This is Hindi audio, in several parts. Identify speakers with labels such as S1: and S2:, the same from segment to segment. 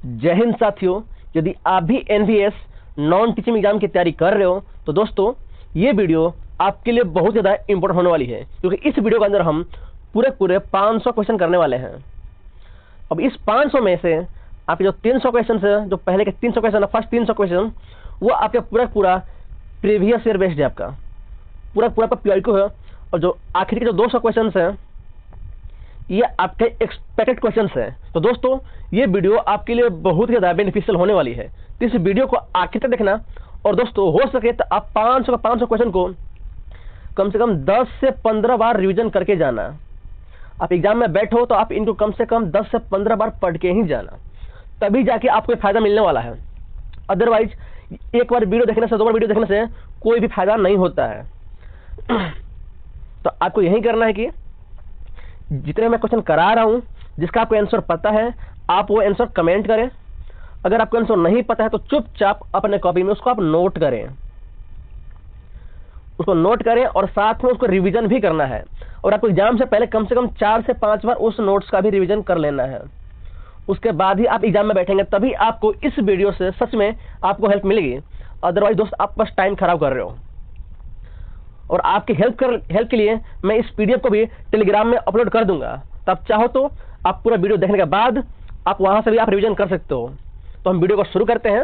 S1: जय हिंद साथियों, यदि आप भी एनवीएस नॉन टीचिंग एग्जाम की तैयारी कर रहे हो तो दोस्तों ये वीडियो आपके लिए बहुत ज़्यादा इंपॉर्टेंट होने वाली है, क्योंकि इस वीडियो के अंदर हम पूरे 500 क्वेश्चन करने वाले हैं। अब इस 500 में से आपके जो 300 क्वेश्चन है, जो पहले के 300 क्वेश्चन है, फर्स्ट 300 क्वेश्चन, वो आपके पूरा प्रीवियस ईयर बेस्ड है, आपका पूरा PYQ है। और जो आखिर के जो 200 क्वेश्चन है ये आपके एक्सपेक्टेड क्वेश्चंस हैं। तो दोस्तों ये वीडियो आपके लिए बहुत ज़्यादा बेनिफिशियल होने वाली है, तो इस वीडियो को आखिर तक देखना। और दोस्तों हो सके तो आप 500 क्वेश्चन को कम से कम 10 से 15 बार रिवीजन करके जाना। आप एग्जाम में बैठो तो आप इनको कम से कम 10 से 15 बार पढ़ के ही जाना, तभी जाके आपको फायदा मिलने वाला है। अदरवाइज एक बार वीडियो देखने से, 2 बार वीडियो देखने से कोई भी फायदा नहीं होता है। तो आपको यही करना है कि जितने मैं क्वेश्चन करा रहा हूं, जिसका आपको आंसर पता है आप वो आंसर कमेंट करें। अगर आपको आंसर नहीं पता है तो चुपचाप अपने कॉपी में उसको आप नोट करें, और साथ में उसको रिवीजन भी करना है। और आपको एग्जाम से पहले कम से कम 4 से 5 बार उस नोट्स का भी रिवीजन कर लेना है। उसके बाद ही आप एग्जाम में बैठेंगे, तभी आपको इस वीडियो से सच में आपको हेल्प मिलेगी। अदरवाइज दोस्त आप बस टाइम खराब कर रहे हो। और आपकी हेल्प के लिए मैं इस PDF को भी टेलीग्राम में अपलोड कर दूंगा, तो आप चाहो तो आप पूरा वीडियो देखने के बाद आप वहां से भी आप रिवीजन कर सकते हो। तो हम वीडियो को शुरू करते हैं।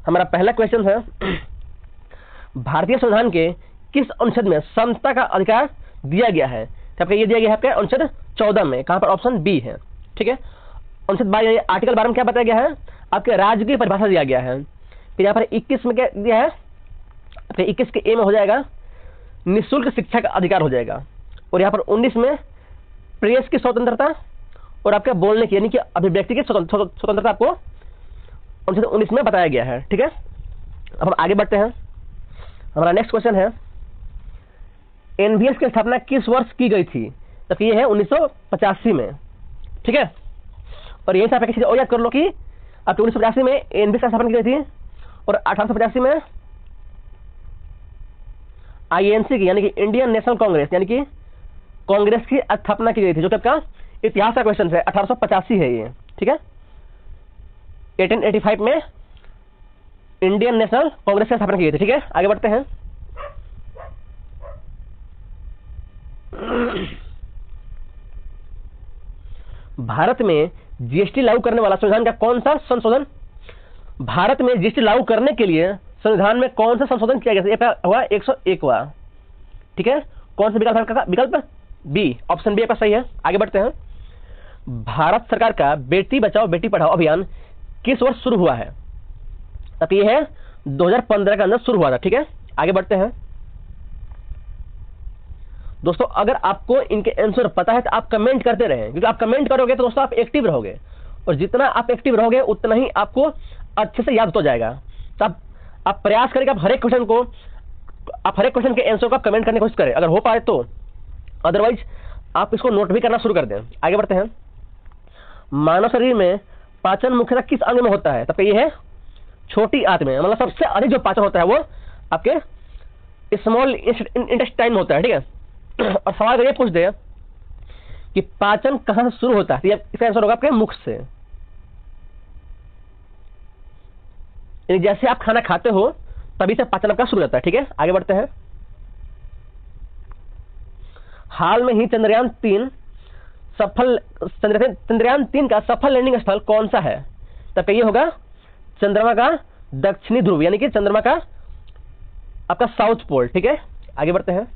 S1: हमारा पहला क्वेश्चन है, भारतीय संविधान के किस अनुच्छेद में समता का अधिकार दिया गया है? तो आपका ये दिया गया है आपके अनुच्छेद 14 में, कहां पर? ऑप्शन बी है। ठीक है, अनुच्छेद 12 आर्टिकल 12 में क्या बताया गया है? आपके राज्य की परिभाषा दिया गया है। फिर यहाँ पर 21 में क्या दिया है? आपके 21 के ए में हो जाएगा निःशुल्क शिक्षा का अधिकार हो जाएगा। और यहाँ पर 19 में प्रेस की स्वतंत्रता और आपके बोलने की यानी कि अभिव्यक्ति की स्वतंत्रता आपको अनुच्छेद 19 में बताया गया है। ठीक है, अब हम आगे बढ़ते हैं। हमारा नेक्स्ट क्वेश्चन है, एनवीएस की स्थापना किस वर्ष की गई थी? तो ये है 1985 में। ठीक है, और यही से आप एक चीज और याद कर लो कि आपके 1985 में एनवीएस की स्थापना की गई थी और 1885 में INC की यानी कि इंडियन नेशनल कांग्रेस यानी कि कांग्रेस की स्थापना की गई थी, जो कि आपका इतिहास का क्वेश्चन है। 1885 है ये। ठीक है, 1885 में इंडियन नेशनल कांग्रेस की स्थापना की गई थी। ठीक है, आगे बढ़ते हैं। भारत में जीएसटी लागू करने वाला संविधान का कौन सा संशोधन? भारत में जीएसटी लागू करने के लिए संविधान में कौन सा संशोधन किया गया? ये हुआ 101वां। ठीक है, कौन सा विकल्प है? विकल्प बी, ऑप्शन बी आपका सही है। आगे बढ़ते हैं। भारत सरकार का बेटी बचाओ बेटी पढ़ाओ अभियान किस वर्ष शुरू हुआ है? तब ये है 2015 के अंदर शुरू हुआ था। ठीक है, आगे बढ़ते हैं। दोस्तों अगर आपको इनके आंसर पता है तो आप कमेंट करते रहें, क्योंकि आप कमेंट करोगे तो दोस्तों आप एक्टिव रहोगे, और जितना आप एक्टिव रहोगे उतना ही आपको अच्छे से याद होता जाएगा। तो आप प्रयास करें कि आप हर एक क्वेश्चन के आंसर को आप कमेंट करने की कोशिश करें, अगर हो पाए तो। अदरवाइज आप इसको नोट भी करना शुरू कर दें। आगे बढ़ते हैं। मानव शरीर में पाचन मुख्यतः किस अंग में होता है? तब ये है छोटी आंत में, मतलब सबसे अधिक जो पाचन होता है वो आपके स्मॉल इंटेस्टाइन में होता है। ठीक है, और सवाल अगर ये पूछ दे कि पाचन कहां से शुरू होता है, तो इसका आंसर होगा आपके मुख से। जैसे आप खाना खाते हो तभी से पाचन आपका शुरू होता है। ठीक है, आगे बढ़ते हैं। हाल में ही चंद्रयान 3 का सफल लैंडिंग स्थल कौन सा है? तब ये होगा चंद्रमा का दक्षिणी ध्रुव यानी कि चंद्रमा का आपका साउथ पोल। ठीक है, आगे बढ़ते हैं।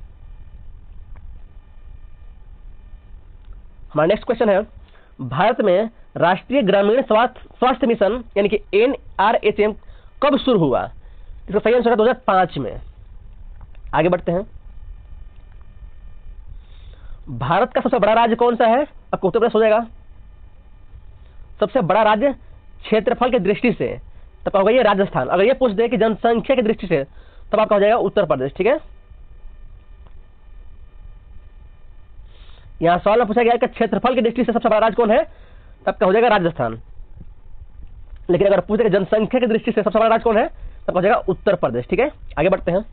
S1: हमारा नेक्स्ट क्वेश्चन है, भारत में राष्ट्रीय ग्रामीण स्वास्थ्य मिशन यानी कि NRHM कब शुरू हुआ? इसका सही आंसर है 2005 में। आगे बढ़ते हैं। भारत का सबसे बड़ा राज्य कौन सा है? आपको उत्तर प्रदेश हो जाएगा। सबसे बड़ा राज्य क्षेत्रफल की दृष्टि से तब होगा ये राजस्थान। अगर ये पूछ दे कि जनसंख्या की दृष्टि से तब आपका हो जाएगा उत्तर प्रदेश। ठीक है, यहां सवाल में पूछा गया कि क्षेत्रफल की दृष्टि से सबसे बड़ा राज्य कौन है? तब का हो जाएगा राजस्थान। लेकिन अगर पूछे जनसंख्या की दृष्टि से सबसे बड़ा राज्य कौन है, तब हो जाएगा उत्तर प्रदेश। ठीक है, आगे बढ़ते हैं।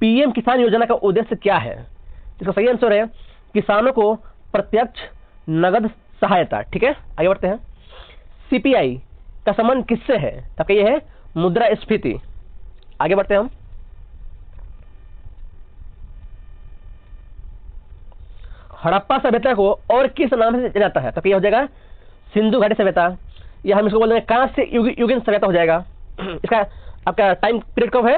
S1: PM किसान योजना का उद्देश्य क्या है? इसका सही आंसर है किसानों को प्रत्यक्ष नगद सहायता। ठीक है, आगे बढ़ते हैं। सीपीआई का संबंध किससे है? तब ये है मुद्रास्फीति। आगे बढ़ते हैं हम। हड़प्पा सभ्यता को और किस नाम से जाना जाता है? तब ये हो जाएगा सिंधु घाटी सभ्यता, या हम इसको बोल देंगे कांस्य युगीन सभ्यता हो जाएगा। इसका आपका टाइम पीरियड कब है?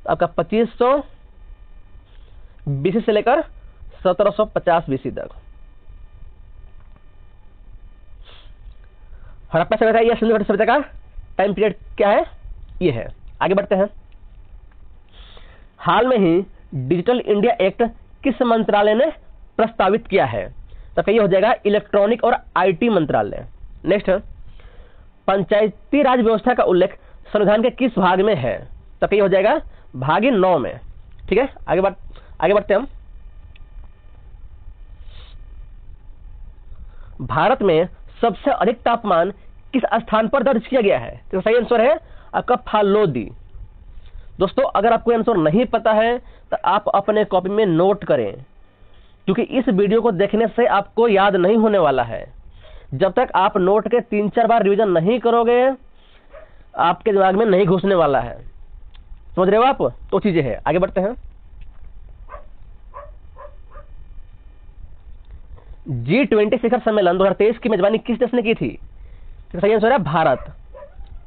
S1: आपका 2500 बीसी से लेकर 1750 बीसी तक। हड़प्पा सभ्यता या सिंधु घाटी सभ्यता का टाइम पीरियड क्या है? ये है। आगे बढ़ते हैं। हाल में ही डिजिटल इंडिया एक्ट किस मंत्रालय ने प्रस्तावित किया है? तो ये हो जाएगा इलेक्ट्रॉनिक और आईटी मंत्रालय। नेक्स्ट, पंचायती राज व्यवस्था का उल्लेख संविधान के किस भाग में है? तो ये हो जाएगा भाग 9 में। ठीक है, आगे बढ़ते हैं हम। भारत में सबसे अधिक तापमान किस स्थान पर दर्ज किया गया है? तो सही आंसर है आपका फालोदी। दोस्तों, अगर आपको आंसर नहीं पता है तो आप अपने कॉपी में नोट करें, क्योंकि इस वीडियो को देखने से आपको याद नहीं होने वाला है। जब तक आप नोट के 3-4 बार रिवीजन नहीं करोगे, आपके दिमाग में नहीं घुसने वाला है। समझ रहे हो आप? तो चीजें हैं। आगे बढ़ते हैं। G20 शिखर सम्मेलन 2023 की मेजबानी किस देश ने की थी? तो सही आंसर है भारत।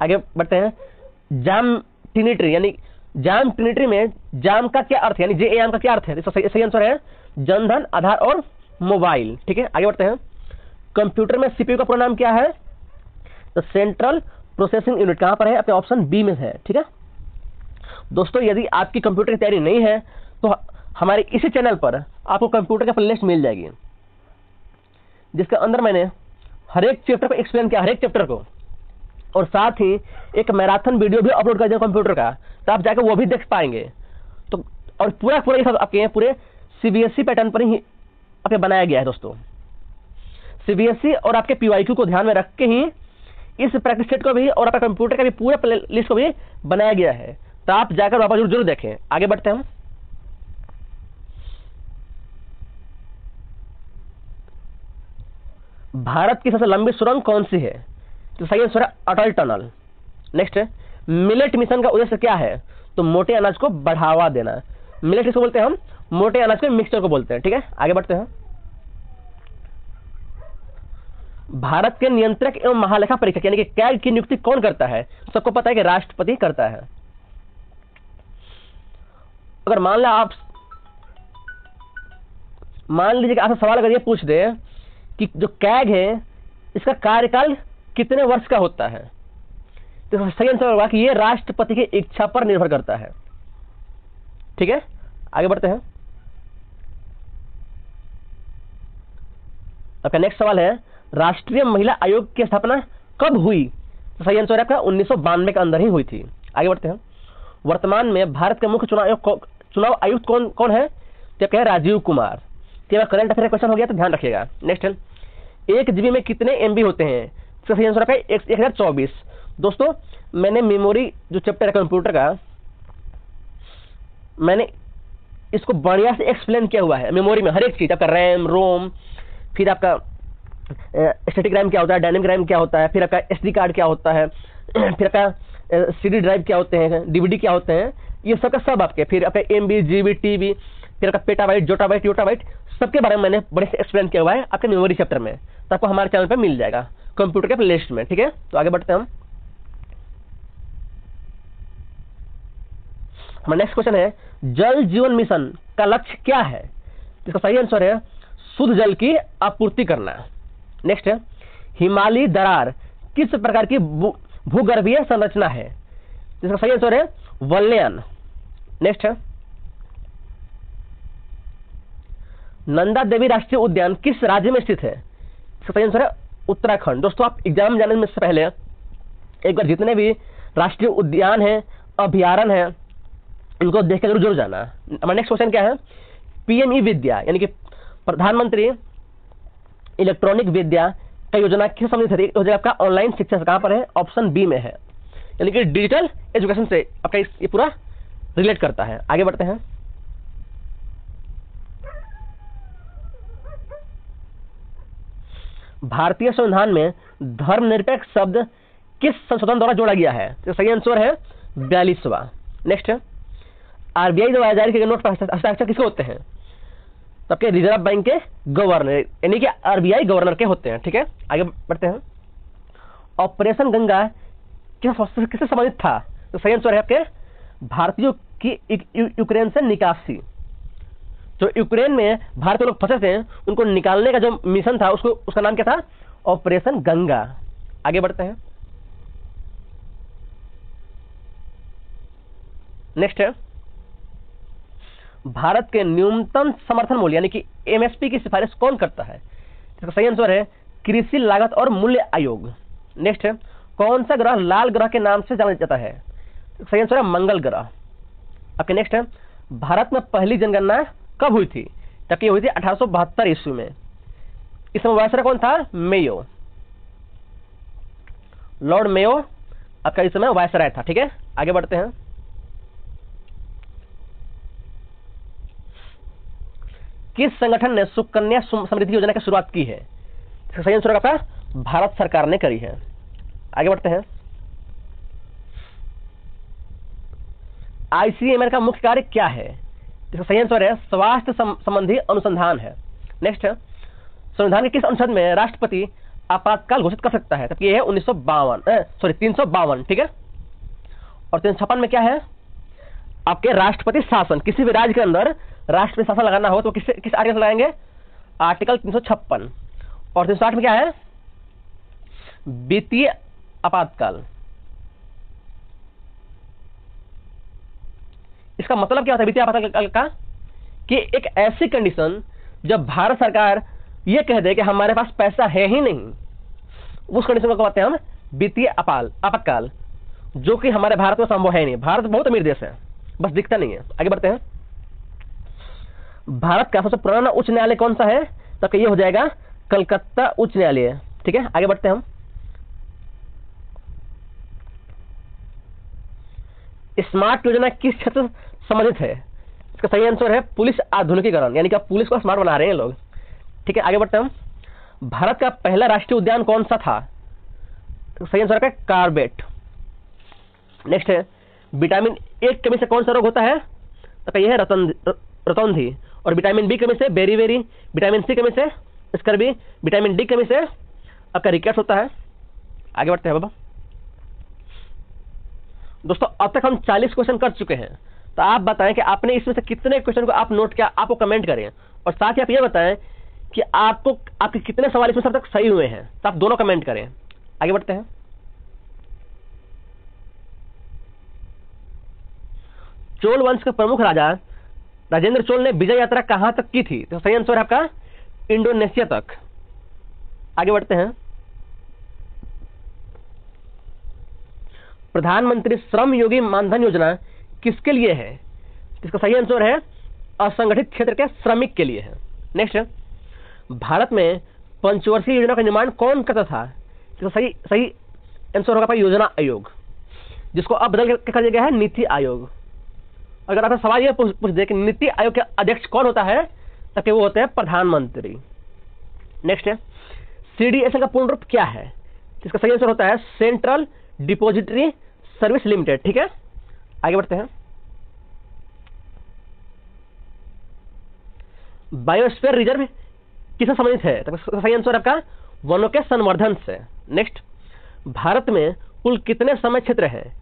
S1: आगे बढ़ते हैं। जाम ट्रिनिटी, यानी जाम ट्रिनिटी में जाम का क्या अर्थ है, यानी JAM का क्या अर्थ है? तो सही आंसर है जनधन, आधार और मोबाइल। ठीक है, आगे बढ़ते हैं। कंप्यूटर में सीपीयू का पूरा नाम क्या है? तो सेंट्रल प्रोसेसिंग यूनिट। कहां पर है? अपने ऑप्शन बी में है। ठीक है दोस्तों, यदि आपकी कंप्यूटर की तैयारी नहीं है तो हमारे इसी चैनल पर आपको कंप्यूटर का प्लेलिस्ट मिल जाएगी, जिसके अंदर मैंने हर एक चैप्टर को एक्सप्लेन किया, हर एक चैप्टर को, और साथ ही एक मैराथन वीडियो भी अपलोड कर दिया कंप्यूटर का, तो आप जाकर वो भी देख पाएंगे। तो और पूरा ये सब आपके पूरे सीबीएसई पैटर्न पर ही आपके बनाया गया है। दोस्तों, सीबीएसई और आपके पीवाईक्यू को ध्यान में रख के ही इस प्रैक्टिस सेट को भी और आपका कंप्यूटर का भी पूरे प्ले लिस्ट को भी बनाया गया है। तो आप जाकर वापस जरूर देखें। आगे बढ़ते हैं हम। भारत की सबसे लंबी सुरंग कौन सी है? तो सही आंसर है अटल टनल। नेक्स्ट, मिलेट मिशन का उद्देश्य क्या है? तो मोटे अनाज को बढ़ावा देना। मिलेट किसको बोलते हैं हम? मोटे अनाज के मिक्सचर को बोलते हैं। ठीक है, आगे बढ़ते हैं। भारत के नियंत्रक एवं महालेखा परीक्षक यानी कि कैग की नियुक्ति कौन करता है? सबको पता है कि राष्ट्रपति करता है। अगर मान लीजिए कि आपसे सवाल अगर ये पूछ दे कि जो कैग है इसका कार्यकाल कितने वर्ष का होता है, तो सही आंसर होगा कि ये राष्ट्रपति की इच्छा पर निर्भर करता है। ठीक है, आगे बढ़ते हैं। आपका नेक्स्ट सवाल है, राष्ट्रीय महिला आयोग की स्थापना कब हुई? तो सही आंसर है आपका 1992 के अंदर ही हुई थी। आगे बढ़ते हैं। वर्तमान में भारत के मुख्य चुनाव आयुक्त कौन है? तो क्या है? Rajiv Kumar. Current affair question हो गया तो ध्यान रखिएगा। नेक्स्ट है, 1 GB में कितने MB होते हैं? तो सही आंसर है 1024। दोस्तों, मैंने मेमोरी जो चैप्टर है कंप्यूटर का, मैंने इसको बढ़िया से एक्सप्लेन किया हुआ है। मेमोरी में हर एक चीज, आपका रैम, रोम, फिर आपका स्टैटिक रैम क्या होता है, डायनेमिक रैम क्या होता है, फिर आपका SD कार्ड क्या होता है, फिर आपका CD ड्राइव क्या होते हैं, DVD क्या होते हैं, ये सब का सब आपके, फिर आपका MB, GB, TB, फिर आपका पेटाबाइट, जोटाबाइट, योटाबाइट, सबके बारे में मैंने बड़े से एक्सप्लेन किया हुआ है आपके मेमोरी चैप्टर में। तो आपको हमारे चैनल पर मिल जाएगा कंप्यूटर के प्लेलिस्ट में। ठीक है, तो आगे बढ़ते हैं हम। हमारा नेक्स्ट क्वेश्चन है, जल जीवन मिशन का लक्ष्य क्या है? इसका सही आंसर है शुद्ध जल की आपूर्ति करना। नेक्स्ट है, हिमालयी दरार किस प्रकार की भूगर्भीय संरचना है? इसका सही आंसर है वलयान। नेक्स्ट है, नंदा देवी राष्ट्रीय उद्यान किस राज्य में स्थित है? इसका सही आंसर है उत्तराखंड। दोस्तों, आप एग्जाम जाने से पहले एक बार जितने भी राष्ट्रीय उद्यान है, अभयारण्य है, इनको देख कर जरूर जाना। हमारा नेक्स्ट क्वेश्चन क्या है, PME विद्या यानी कि प्रधानमंत्री इलेक्ट्रॉनिक विद्या का योजना किस संबंधित है? हो जाएगा आपका ऑनलाइन शिक्षा से। कहां पर है? ऑप्शन बी में है, यानी कि डिजिटल एजुकेशन से आपका ये पूरा रिलेट करता है। आगे बढ़ते हैं। भारतीय संविधान में धर्मनिरपेक्ष शब्द किस संशोधन द्वारा जोड़ा गया है? तो सही आंसर है 42वां। नेक्स्ट, आरबीआई द्वारा जारी किए गए नोट पर हस्ताक्षर किसके होते हैं? तो आपके रिजर्व बैंक के गवर्नर यानी कि आरबीआई गवर्नर के होते हैं। ठीक है, आगे बढ़ते हैं। ऑपरेशन गंगा किससे संबंधित था? तो सही आंसर है आपके भारतीयों की यूक्रेन से निकासी। जो यूक्रेन में भारतीय लोग फंसे थे उनको निकालने का जो मिशन था उसका नाम क्या था? ऑपरेशन गंगा। आगे बढ़ते हैं। नेक्स्ट है, भारत के न्यूनतम समर्थन मूल्य यानी कि एमएसपी की सिफारिश कौन करता है? इसका सही आंसर है कृषि लागत और मूल्य आयोग। नेक्स्ट है, कौन सा ग्रह लाल ग्रह के नाम से जाना जाता है? सही आंसर है मंगल ग्रह। आपके नेक्स्ट है, भारत में पहली जनगणना कब हुई थी? जबकि हुई थी 1872 ईस्वी में। इस समय वायसराय कौन था? मेयो, लॉर्ड मेयो आपका इस समय वायसराय था। ठीक है, आगे बढ़ते हैं। किस संगठन ने सुकन्या समृद्धि योजना की शुरुआत की है? सही आंसर आपका भारत सरकार ने करी है। आगे बढ़ते हैं। आईसीएमआर का मुख्य कार्य क्या है? इसका सही आंसर है स्वास्थ्य संबंधी अनुसंधान है। नेक्स्ट है, संविधान के किस अनुच्छेद में राष्ट्रपति आपातकाल घोषित कर सकता है? तब ये है 352। ठीक है, और 356 में क्या है? आपके राष्ट्रपति शासन, किसी भी राज्य के अंदर राष्ट्रपति शासन लगाना हो तो किस आर्टिकल से लगाएंगे? आर्टिकल 356। और 360 में क्या है? वित्तीय आपातकाल। इसका मतलब क्या होता है वित्तीय आपातकाल का? कि एक ऐसी कंडीशन जब भारत सरकार ये कह दे कि हमारे पास पैसा है ही नहीं, उस कंडीशन को कहते हैं हम वित्तीय आपातकाल, जो कि हमारे भारत में संभव है नहीं। भारत बहुत अमीर देश है, बस दिखता नहीं है। आगे बढ़ते हैं। भारत का सबसे पुराना उच्च न्यायालय कौन सा है? तब ये हो जाएगा कलकत्ता उच्च न्यायालय। ठीक है, आगे बढ़ते हैं हम। स्मार्ट योजना किस क्षेत्र से संबंधित है? इसका सही आंसर है पुलिस आधुनिकीकरण, यानी कि पुलिस को स्मार्ट बना रहे हैं लोग। ठीक है, आगे बढ़ते हैं हम। भारत का पहला राष्ट्रीय उद्यान कौन सा था? तो सही आंसर है कार्बेट। नेक्स्ट है, विटामिन ए की कमी से कौन सा रोग होता है? तो यह है रतौंधी। और विटामिन बी कमी से बेरीबेरी, विटामिन सी कमी से स्कर्वी, विटामिन डी कमी से आपका रिकेट्स होता है। आगे बढ़ते हैं बाबा। दोस्तों अब तक हम 40 क्वेश्चन कर चुके हैं, तो आप बताएं कि आपने इसमें से कितने क्वेश्चन को आप नोट किया, आपको कमेंट करें। और साथ ही आप ये बताएं कि आपके कितने सवाल इसमें सब तक सही हुए हैं, तो आप दोनों कमेंट करें। आगे बढ़ते हैं। चोल वंश के प्रमुख राजा राजेंद्र चोल ने विजय यात्रा कहां तक की थी? तो सही आंसर है आपका इंडोनेशिया तक। आगे बढ़ते हैं। प्रधानमंत्री श्रम योगी मानधन योजना किसके लिए है? इसका सही आंसर है असंगठित क्षेत्र के श्रमिक के लिए है। नेक्स्ट, भारत में पंचवर्षीय योजना का निर्माण कौन करता था? इसका सही आंसर होगा योजना आयोग, जिसको अब बदल कर दिया गया है नीति आयोग। अगर आपका सवाल यह पूछ दे कि नीति आयोग के अध्यक्ष कौन होता है, तब वो होते हैं प्रधानमंत्री। नेक्स्ट है, सीडीएस का पूर्ण रूप क्या है? इसका सही आंसर होता है सेंट्रल डिपॉजिटरी सर्विस लिमिटेड। ठीक है, आगे बढ़ते हैं। बायोस्फीयर रिजर्व किससे संबंधित है? तो सही आंसर आपका वनों के संवर्धन से। नेक्स्ट, भारत में कुल कितने समय क्षेत्र है?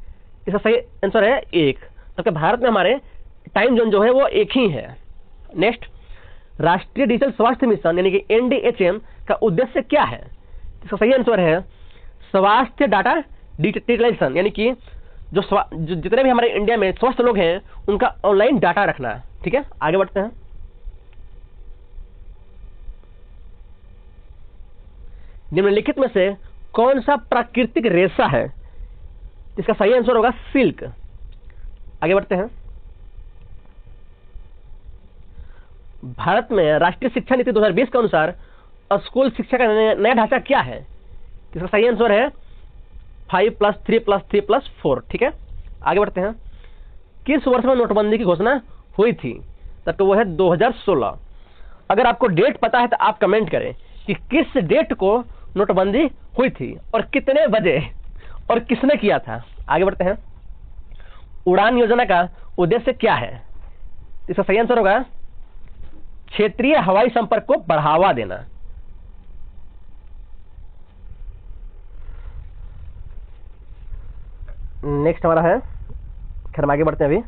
S1: इसका सही आंसर है 1। तो भारत में हमारे टाइम जोन जो है वो एक ही है। नेक्स्ट, राष्ट्रीय डिजिटल स्वास्थ्य मिशन यानी कि एनडीएचएम का उद्देश्य क्या है? इसका सही आंसर है स्वास्थ्य डाटा डिजिटलाइजेशन, यानी कि जो जितने भी हमारे इंडिया में स्वस्थ लोग हैं उनका ऑनलाइन डाटा रखना। ठीक है, आगे बढ़ते हैं। निम्नलिखित में से कौन सा प्राकृतिक रेशा है? इसका सही आंसर होगा सिल्क। आगे बढ़ते हैं। भारत में राष्ट्रीय शिक्षा नीति 2020 के अनुसार स्कूल शिक्षा का नया ढांचा क्या है? इसका सही आंसर है 5+3+3+4। ठीक है, आगे बढ़ते हैं। किस वर्ष में नोटबंदी की घोषणा हुई थी? तब तो वो है 2016। अगर आपको डेट पता है तो आप कमेंट करें, कि किस डेट को नोटबंदी हुई थी और कितने बजे और किसने किया था। आगे बढ़ते हैं। उड़ान योजना का उद्देश्य क्या है? इसका सही आंसर होगा क्षेत्रीय हवाई संपर्क को बढ़ावा देना। नेक्स्ट हमारा है, खैर हम आगे बढ़ते हैं। अभी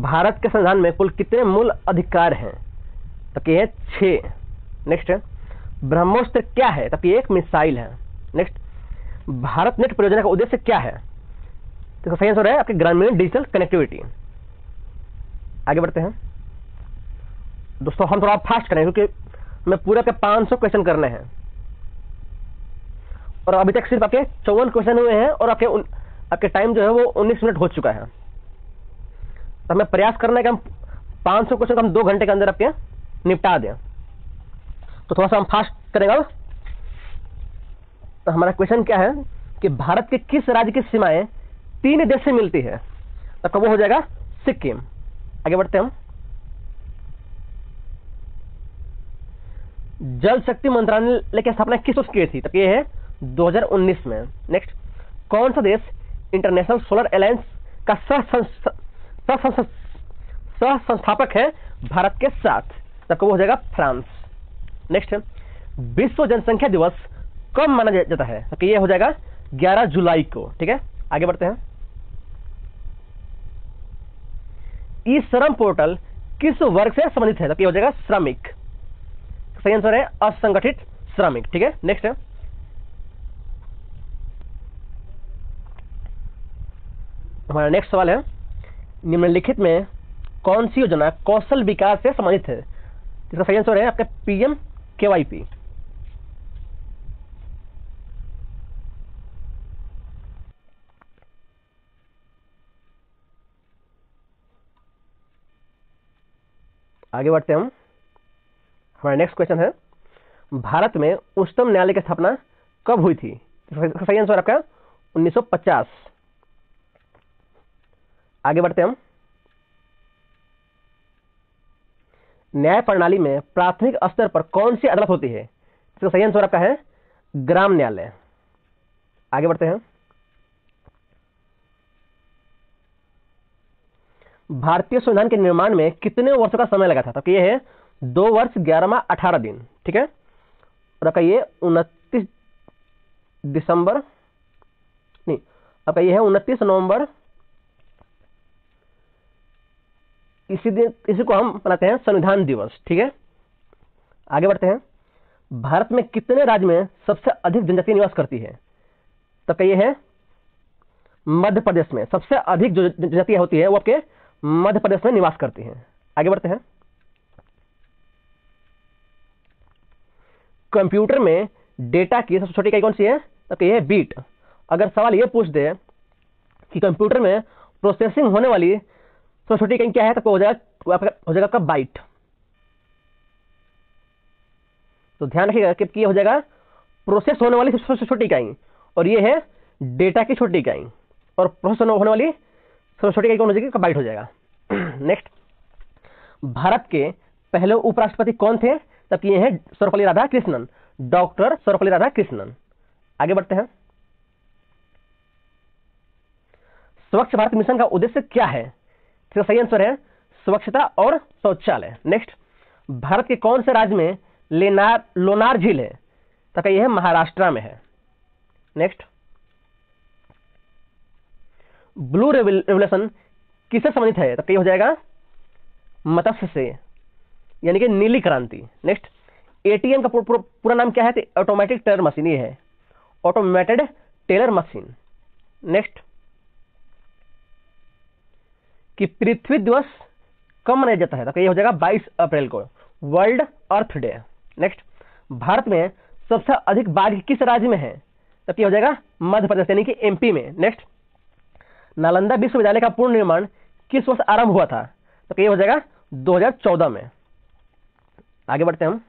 S1: भारत के संविधान में कुल कितने मूल अधिकार हैं? तब ये है 6। नेक्स्ट है, ब्रह्मोस्त्र क्या है? तब ये एक मिसाइल है। नेक्स्ट, भारत नेट परियोजना का उद्देश्य क्या है? तो सही आंसर है आपके ग्रामीण डिजिटल कनेक्टिविटी। आगे बढ़ते हैं दोस्तों, हम थोड़ा फास्ट करें क्योंकि मैं पूरा के 500 क्वेश्चन करने हैं और अभी तक सिर्फ आपके 54 क्वेश्चन हुए हैं और आपके टाइम जो है वो 19 मिनट हो चुका है। तो हमें प्रयास करना है कि हम 500 क्वेश्चन हम 2 घंटे के अंदर आपके निपटा दें। तो थोड़ा सा हम फास्ट करेंगे। तो हमारा क्वेश्चन क्या है कि भारत के किस राज्य की सीमाएं 3 देश से मिलती है? तो वो हो जाएगा सिक्किम। आगे बढ़ते हैं हम। जल शक्ति मंत्रालय की स्थापना किस वर्ष की थी? तो ये है 2019 में। नेक्स्ट, कौन सा देश इंटरनेशनल सोलर अलायंस का सह संस्थापक है भारत के साथ? तब वो हो जाएगा फ्रांस। नेक्स्ट है, विश्व जनसंख्या दिवस कब माना जाता है? तो ये हो जाएगा 11 जुलाई को। ठीक है, आगे बढ़ते हैं। ई श्रम पोर्टल किस वर्ग से संबंधित है? तो ये हो जाएगा श्रमिक। सही आंसर है असंगठित श्रमिक। ठीक है, नेक्स्ट है, हमारा नेक्स्ट सवाल है, निम्नलिखित में कौन सी योजना कौशल विकास से संबंधित है? इसका सही आंसर है आपका PMKYP। आगे बढ़ते हैं हम। हमारा नेक्स्ट क्वेश्चन है, भारत में उच्चतम न्यायालय की स्थापना कब हुई थी? इसका सही आंसर आपका 1950। आगे बढ़ते हैं हम। न्याय प्रणाली में प्राथमिक स्तर पर कौन सी अदालत होती है? इसका सही आंसर आपका है ग्राम न्यायालय। आगे बढ़ते हैं। भारतीय संविधान के निर्माण में कितने वर्षों का समय लगा था? तो ये है 2 वर्ष 11 माह 18 दिन। ठीक है, और आपका ये 29 दिसंबर नहीं, आपका ये है 29 नवंबर। इसी को हम मनाते हैं संविधान दिवस। ठीक है, आगे बढ़ते हैं। भारत में कितने राज्य में सबसे अधिक जनजाति निवास करती है? तो ये है मध्य प्रदेश में सबसे अधिक जो जनजातियां होती है वो आपके मध्य प्रदेश में निवास करती हैं। आगे बढ़ते हैं। कंप्यूटर में डेटा की सबसे छोटी इकाई कौन सी है? तो ये है बीट। अगर सवाल ये पूछ दे कि कंप्यूटर में प्रोसेसिंग होने वाली सबसे छोटी इकाई क्या है, तो हो जाएगा आपका बाइट। तो ध्यान रखिएगा कि ये हो जाएगा प्रोसेस होने वाली सबसे छोटी इकाई और ये है डेटा की छोटी इकाई, और प्रोसेस होने वाली सबसे छोटी इकाई कौन हो जाएगी? बाइट हो जाएगा। नेक्स्ट, भारत के पहले उपराष्ट्रपति कौन थे? तब ये है सर्वपल्ली राधाकृष्णन, डॉक्टर सर्वपल्ली राधाकृष्णन। आगे बढ़ते हैं। स्वच्छ भारत मिशन का उद्देश्य क्या है? इसका सही आंसर है स्वच्छता और शौचालय। नेक्स्ट, भारत के कौन से राज्य में लोनार झील है? तब ये है महाराष्ट्र में है। नेक्स्ट, ब्लू रेवोल्यूशन किससे संबंधित है? तब ये हो जाएगा मत्स्य से, यानी कि नीली क्रांति। नेक्स्ट, एटीएम का पूरा नाम क्या है? तो ऑटोमेटिक टेलर मशीन। ये है ऑटोमेटेड टेलर मशीन। नेक्स्ट, कि पृथ्वी दिवस कब मनाया जाता है? तो ये हो जाएगा 22 अप्रैल को, वर्ल्ड अर्थ डे। नेक्स्ट, भारत में सबसे अधिक बाघ किस राज्य में है? तो ये हो जाएगा मध्य प्रदेश, यानी कि MP में। नेक्स्ट, नालंदा विश्वविद्यालय का पूर्ण निर्माण किस वर्ष आरंभ हुआ था? तो ये हो जाएगा 2014 में। आगे बढ़ते हैं हम।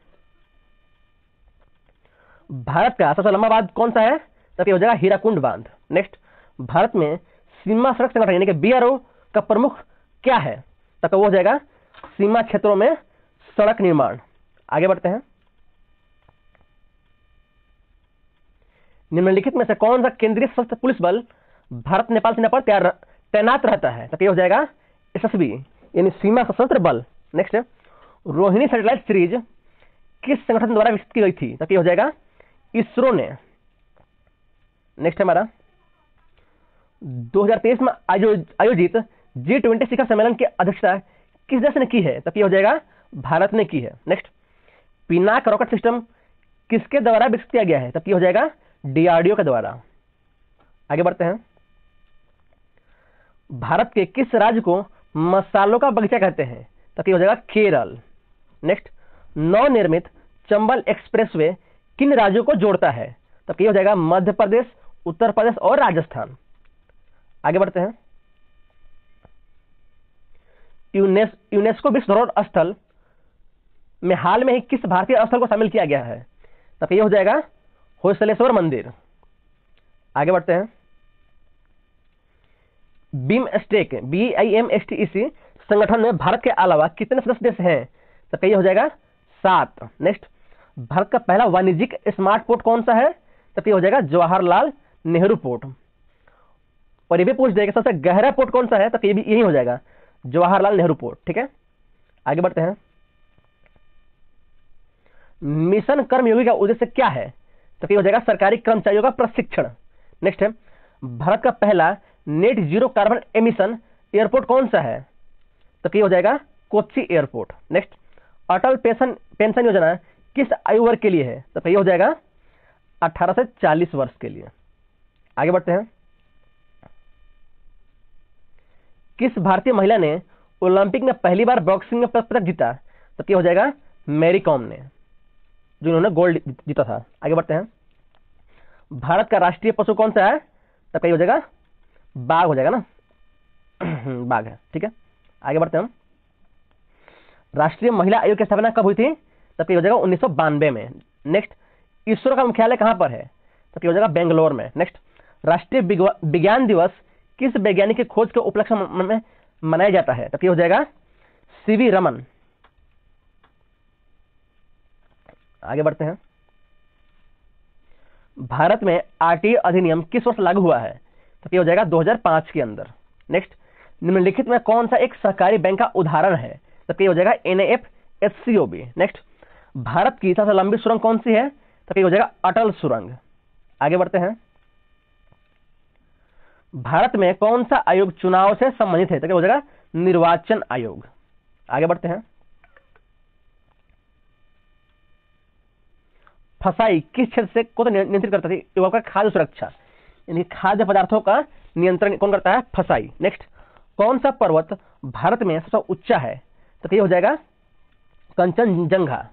S1: भारत का सबसे लंबा बांध कौन सा है? तो ये हो जाएगा हीराकुंड बांध। नेक्स्ट, भारत में सीमा सड़क संगठन यानी कि BRO का प्रमुख क्या है? तो वो हो जाएगा सीमा क्षेत्रों में सड़क निर्माण। आगे बढ़ते हैं। निम्नलिखित में से कौन सा केंद्रीय सशस्त्र पुलिस बल भारत नेपाल सीमा पर तैनात रहता है? तो ये हो जाएगा एसएसबी यानी सीमा सशस्त्र बल। नेक्स्ट, रोहिणी सैटेलाइट सीरीज किस संगठन द्वारा विकसित की गई थी? तो ये हो जाएगा इसरो ने। नेक्स्ट हमारा 2023 में आयोजित G20 शिखर सम्मेलन की अध्यक्षता किस देश ने की है? तो ये हो जाएगा भारत ने की है। नेक्स्ट, पिनाक रॉकेट सिस्टम किसके द्वारा विकसित किया गया है? तो ये हो जाएगा डीआरडीओ के द्वारा। आगे बढ़ते हैं। भारत के किस राज्य को मसालों का बगीचा कहते हैं? तो ये हो जाएगा केरल। नेक्स्ट, नवनिर्मित चंबल एक्सप्रेसवे किन राज्यों को जोड़ता है? तो ये हो जाएगा मध्य प्रदेश, उत्तर प्रदेश और राजस्थान। आगे बढ़ते हैं। यूनेस्को विश्व धरोहर स्थल में हाल में ही किस भारतीय स्थल को शामिल किया गया है? तो ये हो जाएगा होयसलेश्वर मंदिर। आगे बढ़ते हैं। बिमस्टेक BIMSTEC संगठन में भारत के अलावा कितने सदस्य देश हैं? तो ये हो जाएगा 7। नेक्स्ट, भारत का पहला वाणिज्यिक स्मार्ट पोर्ट कौन सा है? तो ये हो जाएगा जवाहरलाल नेहरू पोर्ट। और ये भी पूछ देगा सबसे गहरा पोर्ट कौन सा है? तो ये भी यही हो जाएगा जवाहरलाल नेहरू पोर्ट। ठीक है, आगे बढ़ते हैं। मिशन कर्मयोगी का उद्देश्य क्या है? तो ये हो जाएगा सरकारी कर्मचारियों का प्रशिक्षण। नेक्स्ट है, भारत का पहला net zero carbon emission airport कौन सा है? तो ये हो जाएगा कोच्चि एयरपोर्ट। नेक्स्ट, अटल पेंशन योजना किस आयु वर्ग के लिए है? तो ये हो जाएगा 18 से 40 वर्ष के लिए। आगे बढ़ते हैं। किस भारतीय महिला ने ओलंपिक में पहली बार बॉक्सिंग में पदक जीता? तो ये हो जाएगा मैरी कॉम ने, जो इन्होंने गोल्ड जीता था। आगे बढ़ते हैं। भारत का राष्ट्रीय पशु कौन सा है? तो ये हो जाएगा बाघ हो जाएगा ना बाघ है। ठीक है, आगे बढ़ते हैं। राष्ट्रीय महिला आयोग की स्थापना कब हुई थी? तो ये हो जाएगा 1992 में। नेक्स्ट, इसरो का मुख्यालय कहां पर है? तो ये हो जाएगा बेंगलोर में। नेक्स्ट, राष्ट्रीय विज्ञान दिवस किस वैज्ञानिक की खोज के उपलक्ष्य में मनाया जाता है? तो ये हो जाएगा CV रमन। आगे बढ़ते हैं। भारत में RTA अधिनियम किस वर्ष लागू हुआ है? तो ये हो जाएगा 2005 के अंदर। नेक्स्ट, निम्नलिखित में कौन सा एक सहकारी बैंक का उदाहरण है? तो ये हो जाएगा NAFSCOB। नेक्स्ट, भारत की सबसे लंबी सुरंग कौन सी है? तो ये हो जाएगा अटल सुरंग। आगे बढ़ते हैं। भारत में कौन सा आयोग चुनाव से संबंधित है? तो क्या हो जाएगा निर्वाचन आयोग। आगे बढ़ते हैं। फसाई किस क्षेत्र से को नियंत्रित करता है? युवा का खाद्य सुरक्षा यानी खाद्य पदार्थों का नियंत्रण कौन करता है? फसाई। नेक्स्ट, कौन सा पर्वत भारत में सबसे ऊंचा है? तो ये हो जाएगा कंचनजंगा।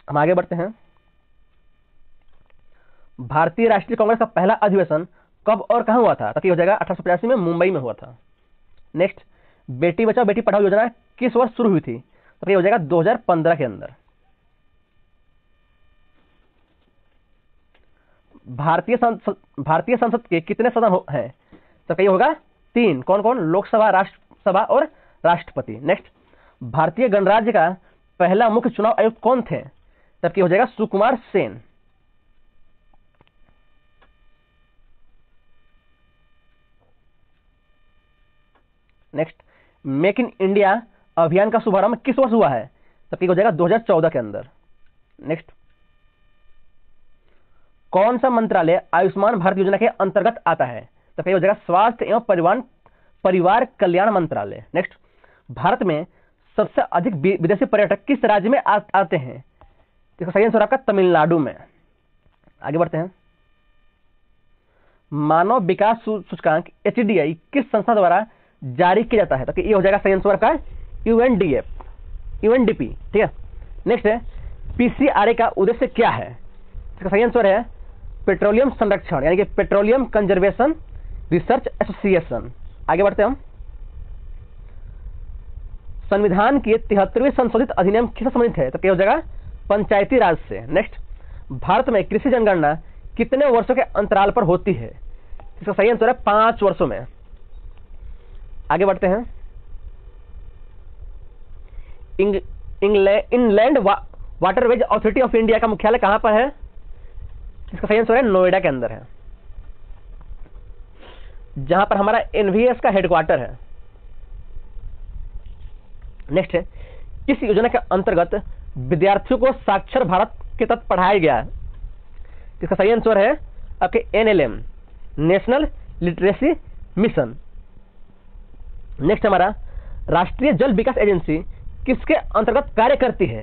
S1: हम आगे बढ़ते हैं। भारतीय राष्ट्रीय कांग्रेस का पहला अधिवेशन कब और कहां हुआ था? तो ये हो जाएगा 1885 में मुंबई में हुआ था। नेक्स्ट, बेटी बचाओ बेटी पढ़ाओ योजना किस वर्ष शुरू हुई थी? तो ये हो जाएगा 2015 के अंदर। भारतीय संसद के कितने सदन हैं? तो ये होगा 3। कौन कौन? लोकसभा, राज्यसभा और राष्ट्रपति। नेक्स्ट, भारतीय गणराज्य का पहला मुख्य चुनाव आयुक्त कौन थे? तब ये हो जाएगा Sukumar Sen. Next, make in India अभियान का शुभारंभ किस वर्ष हुआ है? तब ये हो जाएगा 2014 के अंदर। नेक्स्ट, कौन सा मंत्रालय आयुष्मान भारत योजना के अंतर्गत आता है? तो ये हो जाएगा स्वास्थ्य एवं परिवार कल्याण मंत्रालय। नेक्स्ट, भारत में सबसे अधिक विदेशी पर्यटक किस राज्य में आते हैं? इसका सही आंसर आपका तमिलनाडु में। आगे बढ़ते हैं। मानव विकास सूचकांक HDI किस संस्था द्वारा जारी किया जाता है? तो ये हो जाएगा सही आंसर का UNDP। ठीक है, नेक्स्ट है PCRA का उद्देश्य क्या है? इसका सही आंसर है पेट्रोलियम संरक्षण यानी कि पेट्रोलियम कंजर्वेशन रिसर्च एसोसिएशन। आगे बढ़ते हैं हम। संविधान की 73वीं संशोधित अधिनियम किससे संबंधित है? तो क्या हो जाएगा पंचायती राज से। नेक्स्ट, भारत में कृषि जनगणना कितने वर्षों के अंतराल पर होती है? इसका सही आंसर है 5 वर्षों में। आगे बढ़ते हैं। Inland waterways authority of India का मुख्यालय कहां पर है? इसका सही आंसर है नोएडा के अंदर है, जहां पर हमारा एनवीएस का हेडक्वार्टर है। नेक्स्ट है, किस योजना के अंतर्गत विद्यार्थियों को साक्षर भारत के तहत पढ़ाया गया है? इसका सही आंसर है आपके NLM, national literacy mission. Next हमारा, राष्ट्रीय जल विकास एजेंसी किसके अंतर्गत कार्य करती है?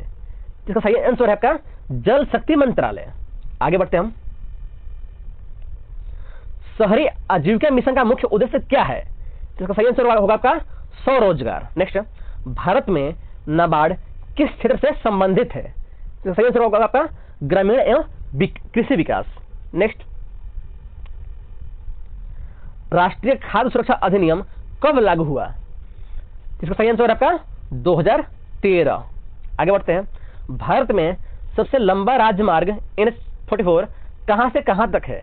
S1: इसका सही आंसर है आपका जल शक्ति मंत्रालय। आगे बढ़ते हैं हम। शहरी आजीविका मिशन का मुख्य उद्देश्य क्या है? इसका सही आंसर होगा आपका स्वरोजगार। नेक्स्ट, भारत में नाबार्ड किस क्षेत्र से संबंधित है? इसका सही आंसर होगा आपका ग्रामीण एवं कृषि विकास। नेक्स्ट, राष्ट्रीय खाद्य सुरक्षा अधिनियम कब लागू हुआ? इसका सही आंसर है आपका 2013। आगे बढ़ते हैं। भारत में सबसे लंबा राजमार्ग NH-44 कहां से कहां तक है?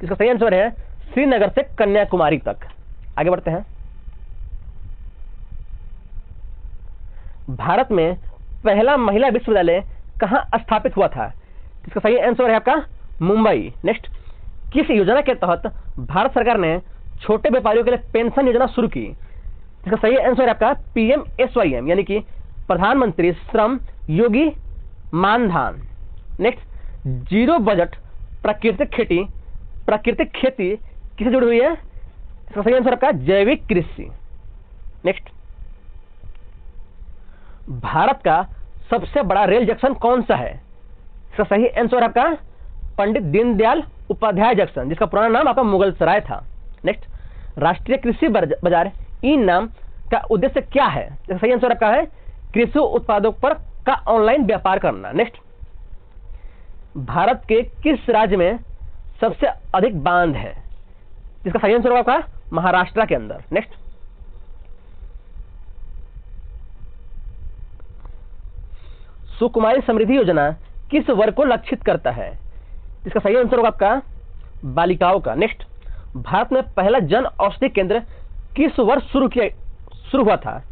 S1: इसका सही आंसर है श्रीनगर से कन्याकुमारी तक। आगे बढ़ते हैं। भारत में पहला महिला विश्वविद्यालय कहां स्थापित हुआ था? इसका सही आंसर है आपका मुंबई। नेक्स्ट, किस योजना के तहत भारत सरकार ने छोटे व्यापारियों के लिए पेंशन योजना शुरू की? इसका सही आंसर है आपका PMSYM, यानी कि प्रधानमंत्री Shram Yogi Maandhan. Next, zero budget प्राकृतिक खेती किससे जुड़ी हुई है? इसका सही आंसर आपका जैविक कृषि। नेक्स्ट, भारत का सबसे बड़ा रेल जंक्शन कौन सा है? इसका सही आंसर आपका पंडित दीनदयाल उपाध्याय जंक्शन, जिसका पुराना नाम आपका मुगल सराय था। नेक्स्ट, राष्ट्रीय कृषि बाजार ई नाम का उद्देश्य क्या है? इसका सही आंसर आपका है कृषि उत्पादों पर का ऑनलाइन व्यापार करना। नेक्स्ट, भारत के किस राज्य में सबसे अधिक बांध है? इसका सही आंसर होगा आपका महाराष्ट्र के अंदर। नेक्स्ट, सुकुमारी समृद्धि योजना किस वर्ग को लक्षित करता है? इसका सही आंसर होगा आपका बालिकाओं का। नेक्स्ट, भारत में पहला जन औषधि केंद्र किस वर्ष शुरू हुआ था?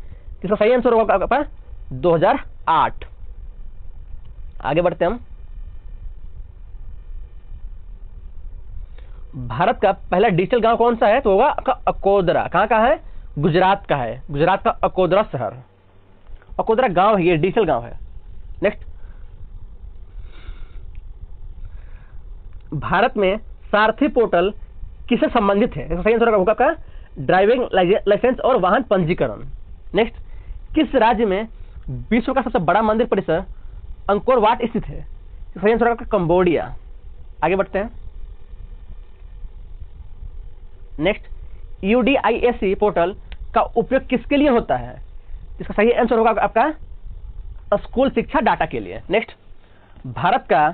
S1: इसका सही आंसर होगा आपका 2008। आगे बढ़ते हैं हम। भारत का पहला डिजिटल गांव कौन सा है? तो होगा आपका अकोदरा। कहां का है? गुजरात का है। गुजरात का अकोदरा शहर, अकोदरा गांव है, ये डिजिटल गांव है। नेक्स्ट, भारत में सारथी पोर्टल किससे संबंधित है? इसका सही आंसर होगा आपका ड्राइविंग लाइसेंस और वाहन पंजीकरण। नेक्स्ट, किस राज्य में विश्व का सबसे बड़ा मंदिर परिसर अंकोर वाट स्थित है? इसका सही आंसर होगा कंबोडिया। आगे बढ़ते हैं। नेक्स्ट, UDISC पोर्टल का उपयोग किसके लिए होता है? इसका सही आंसर होगा आपका स्कूल शिक्षा डाटा के लिए। नेक्स्ट, भारत का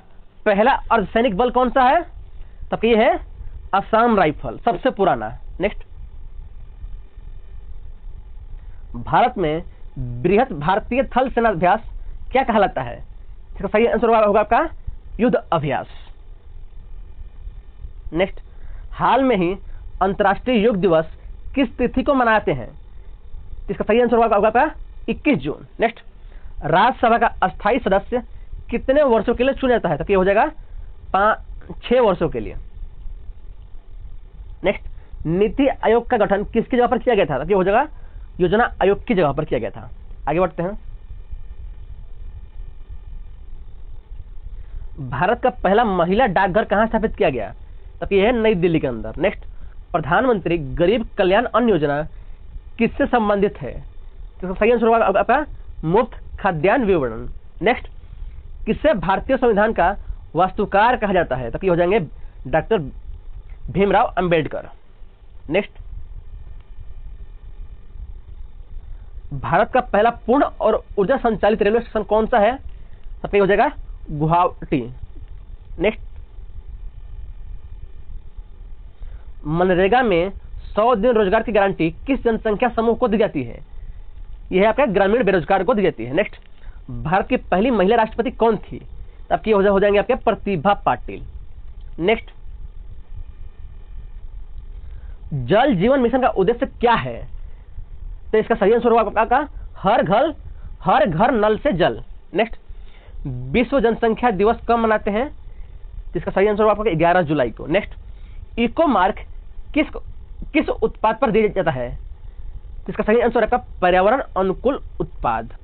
S1: पहला अर्धसैनिक बल कौन सा है? तब ये है असम राइफल, सबसे पुराना। नेक्स्ट, भारत में बृहत भारतीय थल सेना अभ्यास क्या कहलाता है? इसका सही आंसर होगा आपका युद्ध अभ्यास। नेक्स्ट, हाल में ही अंतर्राष्ट्रीय योग दिवस किस तिथि को मनाते हैं? इसका सही आंसर होगा आपका 21 जून। नेक्स्ट, राज्यसभा का अस्थायी सदस्य कितने वर्षों के लिए चुना जाता है? तो ये हो जाएगा 6 वर्षों के लिए। नेक्स्ट, नीति आयोग का गठन किसकी जगह पर किया गया था? तो ये हो जाएगा योजना आयोग की जगह पर किया गया था। आगे बढ़ते हैं। भारत का पहला महिला डाकघर कहां स्थापित किया गया? तो ये है नई दिल्ली के अंदर। नेक्स्ट, प्रधानमंत्री गरीब कल्याण अन्न योजना किससे संबंधित है? तो सही आंसर होगा आपका मुफ्त खाद्यान्न वितरण। नेक्स्ट, किससे भारतीय संविधान का वास्तुकार कहा जाता है? तो ये हो जाएंगे डॉक्टर भीमराव अंबेडकर। नेक्स्ट, भारत का पहला पूर्ण और ऊर्जा संचालित रेलवे स्टेशन कौन सा है? तो ये हो जाएगा गुवाहाटी। नेक्स्ट, मनरेगा में 100 दिन रोजगार की गारंटी किस जनसंख्या समूह को दी जाती है? यह है आपका ग्रामीण बेरोजगार को दी जाती है। नेक्स्ट, भारत की पहली महिला राष्ट्रपति कौन थी? आपकी हो जाएंगे आपके प्रतिभा पाटिल। नेक्स्ट, जल जीवन मिशन का उद्देश्य क्या है? तो इसका सही आंसर होगा आपका हर घर नल से जल। नेक्स्ट, विश्व जनसंख्या दिवस कब मनाते हैं? इसका सही आंसर होगा आपका 11 जुलाई को। नेक्स्ट, इको मार्क किस उत्पाद पर दिया जाता है? इसका सही आंसर है आपका पर्यावरण अनुकूल उत्पाद।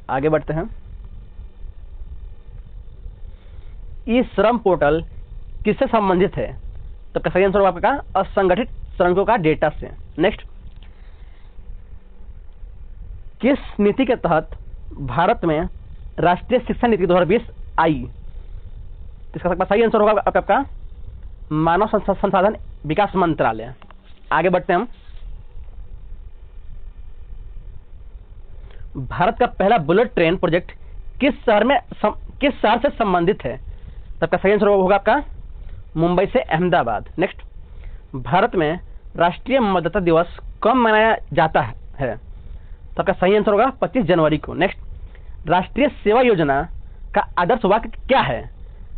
S1: आगे बढ़ते हैं। ई श्रम पोर्टल किससे संबंधित है? तो इसका सही आंसर होगा आपका असंगठित श्रमिकों का डेटा से। नेक्स्ट, किस नीति के तहत भारत में राष्ट्रीय शिक्षा नीति 2020 आई? इसका सही आंसर होगा आपका मानव संसाधन विकास मंत्रालय। आगे बढ़ते हैं हम। भारत का पहला बुलेट ट्रेन प्रोजेक्ट किस शहर से संबंधित है? तब का सही आंसर होगा आपका मुंबई से अहमदाबाद। नेक्स्ट, भारत में राष्ट्रीय मतदाता दिवस कब मनाया जाता है? तब का सही आंसर होगा 25 जनवरी को। नेक्स्ट, राष्ट्रीय सेवा योजना का आदर्श वाक्य क्या है?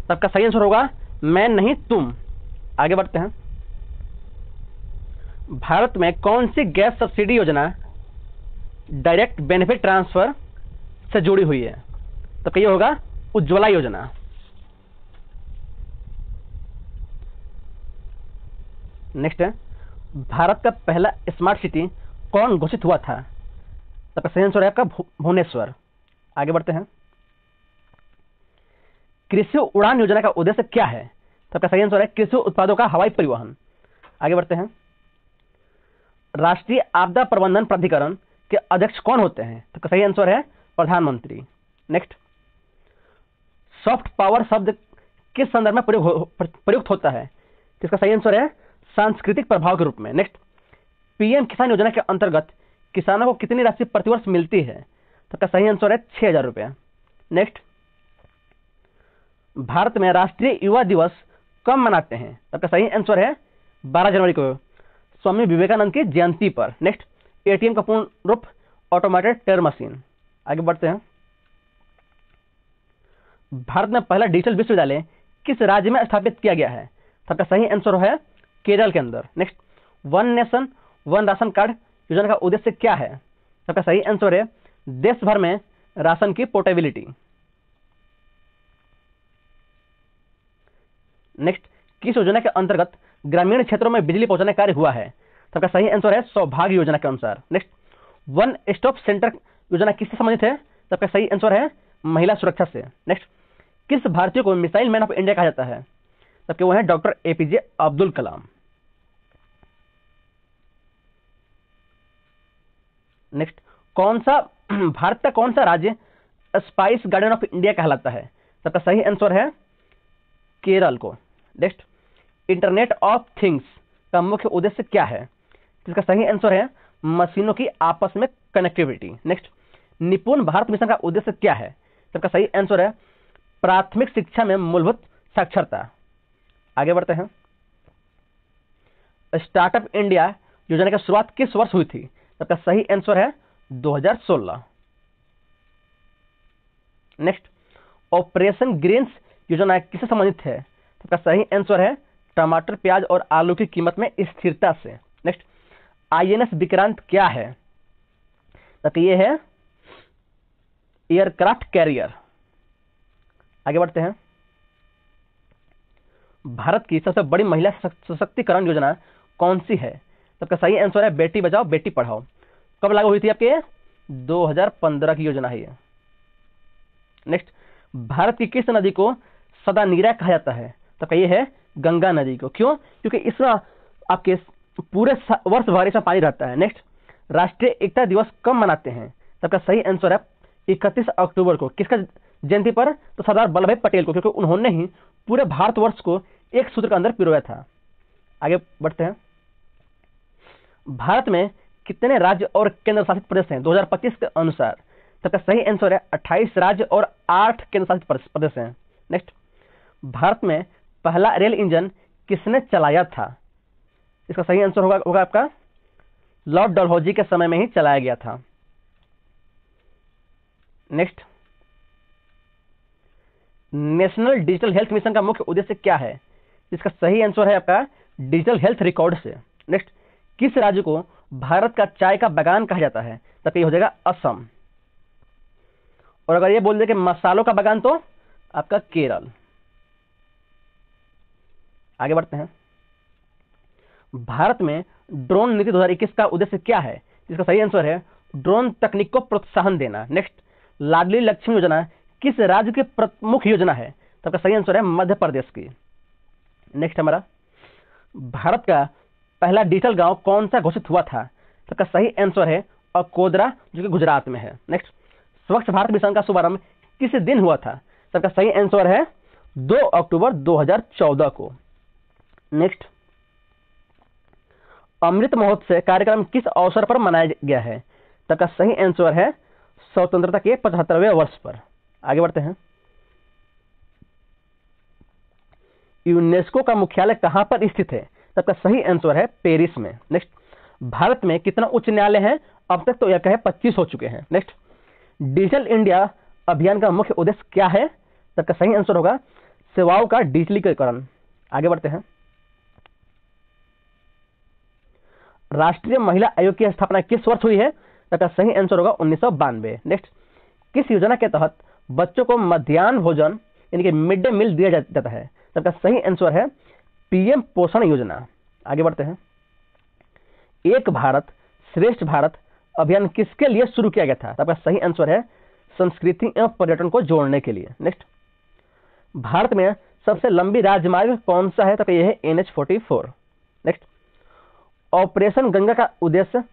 S1: तब का सही आंसर होगा मैं नहीं तुम। आगे बढ़ते हैं। भारत में कौन सी गैस सब्सिडी योजना डायरेक्ट बेनिफिट ट्रांसफर से जुड़ी हुई है? तो ये होगा उज्ज्वला योजना। नेक्स्ट है, भारत का पहला स्मार्ट सिटी कौन घोषित हुआ था? तब सही आंसर है आपका भुवनेश्वर। आगे बढ़ते हैं। कृषि उड़ान योजना का उद्देश्य क्या है? तब सही आंसर है कृषि उत्पादों का हवाई परिवहन। आगे बढ़ते हैं। राष्ट्रीय आपदा प्रबंधन प्राधिकरण के अध्यक्ष कौन होते हैं? तो सही आंसर है प्रधानमंत्री। नेक्स्ट, सॉफ्ट पावर शब्द किस संदर्भ में प्रयुक्त होता है? इसका सही आंसर है सांस्कृतिक प्रभाव के रूप में। नेक्स्ट, पीएम किसान योजना के अंतर्गत किसानों को कितनी राशि प्रतिवर्ष मिलती है? तो सही आंसर है 6,000 रुपये। नेक्स्ट, भारत में राष्ट्रीय युवा दिवस कब मनाते हैं? तब सही आंसर है 12 जनवरी को, स्वामी विवेकानंद की जयंती पर। नेक्स्ट, एटीएम का पूर्ण रूप ऑटोमेटेड टेलर मशीन। आगे बढ़ते हैं। भारत में पहला डिजिटल विश्वविद्यालय किस राज्य में स्थापित किया गया है? तब सही आंसर है केरल के अंदर। Next, one nation one ration card योजना का उद्देश्य क्या है? तब सही आंसर है देश भर में राशन की पोर्टेबिलिटी। नेक्स्ट, किस योजना के अंतर्गत ग्रामीण क्षेत्रों में बिजली पहुंचाने कार्य हुआ है? तब सही आंसर है सौभाग्य योजना के अनुसार। नेक्स्ट, वन स्टॉप सेंटर योजना किससे संबंधित है? तब सही आंसर है महिला सुरक्षा से। नेक्स्ट, किस भारतीय को मिसाइल मैन ऑफ इंडिया कहा जाता है? तब वो है doctor APJ Abdul Kalam. Next, Bharat का कौन सा राज्य स्पाइस गार्डन ऑफ इंडिया कहलाता है? तब सही आंसर है केरल को। नेक्स्ट, इंटरनेट ऑफ थिंग्स का मुख्य उद्देश्य क्या है? इसका सही आंसर है मशीनों की आपस में कनेक्टिविटी। नेक्स्ट, निपुण भारत मिशन का उद्देश्य क्या है? इसका सही आंसर है प्राथमिक शिक्षा में मूलभूत साक्षरता। आगे बढ़ते हैं। स्टार्टअप इंडिया योजना की शुरुआत किस वर्ष हुई थी? इसका सही आंसर है 2016। नेक्स्ट, ऑपरेशन ग्रीन्स योजना किससे संबंधित है? इसका सही आंसर है टमाटर, प्याज और आलू की कीमत में स्थिरता से। नेक्स्ट, आईएनएस विक्रांत क्या है? तो ये है एयरक्राफ्ट कैरियर। आगे बढ़ते हैं। भारत की सबसे बड़ी महिला सशक्तिकरण योजना कौन सी है? तो सही आंसर है बेटी बचाओ बेटी पढ़ाओ। कब लागू हुई थी आपके? 2015 की योजना है ये। नेक्स्ट, भारत की किस नदी को सदा नीरा कहा जाता है? तो ये है गंगा नदी को। क्यों? क्योंकि इसमें आपके पूरे वर्ष भर इसमें पानी रहता है। नेक्स्ट, राष्ट्रीय एकता दिवस कब मनाते हैं? तब सही आंसर है 31 अक्टूबर को। किसका जयंती पर? तो सरदार वल्लभ भाई पटेल को, क्योंकि उन्होंने ही पूरे भारतवर्ष को एक सूत्र के अंदर पिरोया था। आगे बढ़ते हैं। भारत में कितने राज्य और केंद्र शासित प्रदेश हैं 2025 के अनुसार? तब सही आंसर है 28 राज्य और 8 केंद्र शासित प्रदेश हैं। नेक्स्ट, भारत में पहला रेल इंजन किसने चलाया था? इसका सही आंसर होगा आपका लॉर्ड डलहौजी के समय में ही चलाया गया था। Next, national digital health mission का मुख्य उद्देश्य क्या है? इसका सही आंसर है आपका डिजिटल हेल्थ रिकॉर्ड से। नेक्स्ट, किस राज्य को भारत का चाय का बागान कहा जाता है, तब ये हो जाएगा असम। और अगर ये बोल दे कि मसालों का बागान, तो आपका केरल। आगे बढ़ते हैं। भारत में ड्रोन नीति 2021 का उद्देश्य क्या है? इसका सही आंसर है ड्रोन तकनीक को प्रोत्साहन देना। नेक्स्ट, लाडली लक्ष्मी योजना किस राज्य की प्रमुख योजना है? तो आपका सही आंसर है मध्य प्रदेश की। नेक्स्ट हमारा, भारत का पहला डिजिटल गांव कौन सा घोषित हुआ था? तो आपका सही आंसर है अकोदरा, जो कि गुजरात में है। नेक्स्ट, स्वच्छ भारत मिशन का शुभारंभ किस दिन हुआ था? तो आपका सही आंसर है 2 अक्टूबर 2014 को। नेक्स्ट, अमृत महोत्सव कार्यक्रम किस अवसर पर मनाया गया है? तो आपका सही आंसर है स्वतंत्रता के 75वें वर्ष पर। आगे बढ़ते हैं। यूनेस्को का मुख्यालय कहां पर स्थित है? तो आपका सही आंसर है पेरिस में। नेक्स्ट, भारत में कितना उच्च न्यायालय है? अब तक तो यह कहे 25 हो चुके हैं। नेक्स्ट, डिजिटल इंडिया अभियान का मुख्य उद्देश्य क्या है? तो आपका सही आंसर होगा सेवाओं का डिजिटलीकरण। आगे बढ़ते हैं। राष्ट्रीय महिला आयोग की स्थापना किस वर्ष हुई है? तो आपका सही आंसर होगा 1992। नेक्स्ट, किस योजना के तहत बच्चों को मध्याह्न भोजन यानी कि मिड डे मील दिया जाता है? तो आपका सही आंसर है पीएम पोषण योजना। आगे बढ़ते हैं। एक भारत श्रेष्ठ भारत अभियान किसके लिए शुरू किया गया था? तो आपका सही आंसर है संस्कृति एवं पर्यटन को जोड़ने के लिए। नेक्स्ट, भारत में सबसे लंबी राजमार्ग कौन सा है? तो यह है NH-44। नेक्स्ट, ऑपरेशन गंगा का उद्देश्य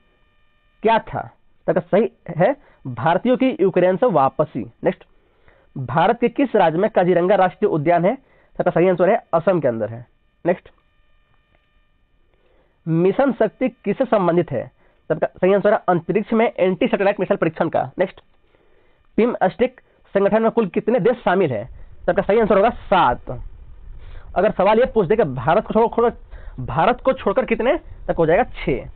S1: क्या था? तो सही है भारतीयों की यूक्रेन से वापसी। नेक्स्ट, भारत के किस राज्य में काजीरंगा राष्ट्रीय उद्यान है? तो सही आंसर है असम के अंदर है। नेक्स्ट, मिशन शक्ति किससे संबंधित है? तो सही आंसर है अंतरिक्ष में एंटी सैटेलाइट मिसाइल परीक्षण का। नेक्स्ट, बिम्स्टेक संगठन में कुल कितने देश शामिल है? तो आपका सही आंसर होगा 7। अगर सवाल ये पूछ दे कि भारत को छोड़कर कितने, तक हो जाएगा 6।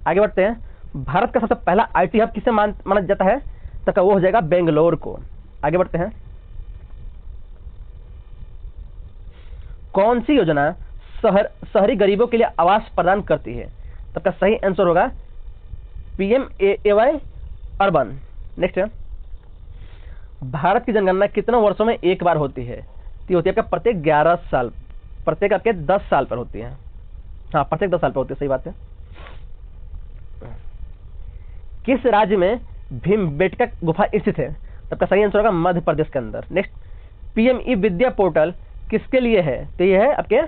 S1: आगे बढ़ते हैं। भारत का सबसे पहला आईटी हब किसे माना जाता है? तक वो हो जाएगा बेंगलोर को। आगे बढ़ते हैं। कौन सी योजना शहरी गरीबों के लिए आवास प्रदान करती है? तब का सही आंसर होगा PMAY अर्बन। नेक्स्ट, भारत की जनगणना कितने वर्षों में एक बार होती है? तो होती है आपका प्रत्येक 11 साल, प्रत्येक आपके 10 साल पर होती है। हाँ, प्रत्येक 10 साल पर होती है, सही बात है। किस राज्य में भीमबेटका गुफा स्थित है? तब का सही आंसर होगा मध्य प्रदेश के अंदर। नेक्स्ट, PME विद्या पोर्टल किसके लिए है? तो ये है आपके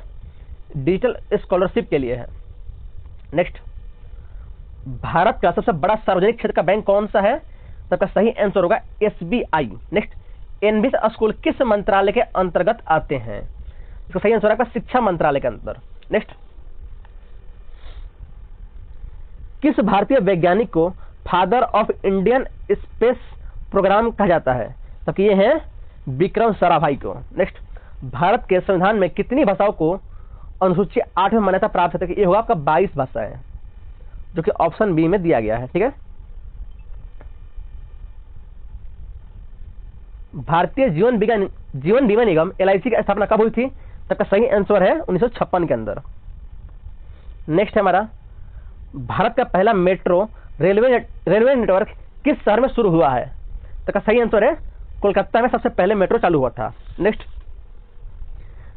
S1: डिजिटल स्कॉलरशिप के लिए है। नेक्स्ट, भारत का सबसे बड़ा सार्वजनिक क्षेत्र का बैंक कौन सा है? तब का सही आंसर होगा SBI। नेक्स्ट, NBS स्कूल किस मंत्रालय के अंतर्गत आते हैं? इसका सही आंसर है शिक्षा मंत्रालय के अंदर। नेक्स्ट, किस भारतीय वैज्ञानिक को father of Indian space programme कहा जाता है? तो ये है विक्रम साराभाई को। नेक्स्ट, भारत के संविधान में कितनी भाषाओं को अनुसूची 8 में मान्यता प्राप्त है? ये होगा आपका 22 भाषाएं, जो कि ऑप्शन बी में दिया गया है। ठीक है। भारतीय जीवन बीमा निगम LIC की स्थापना कब हुई थी? तब का सही आंसर है 1956 के अंदर। नेक्स्ट है हमारा, भारत का पहला मेट्रो रेलवे नेटवर्क किस शहर में शुरू हुआ है? तब का सही आंसर है कोलकाता में सबसे पहले मेट्रो चालू हुआ था। नेक्स्ट,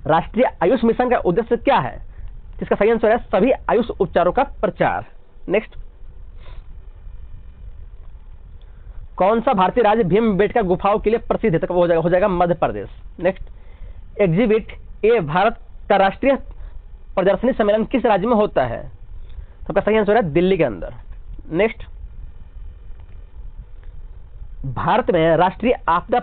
S1: राष्ट्रीय आयुष मिशन का उद्देश्य क्या है? जिसका सही आंसर है सभी आयुष उपचारों का प्रचार। नेक्स्ट, कौन सा भारतीय राज्य भीमबेटका गुफाओं के लिए प्रसिद्ध है? तो हो जाएगा Madhya Pradesh. Next, exhibit A Bharat का राष्ट्रीय प्रदर्शनी सम्मेलन किस राज्य में होता है? तो आपका सही आंसर है दिल्ली के अंदर। नेक्स्ट, भारत में राष्ट्रीय आपदा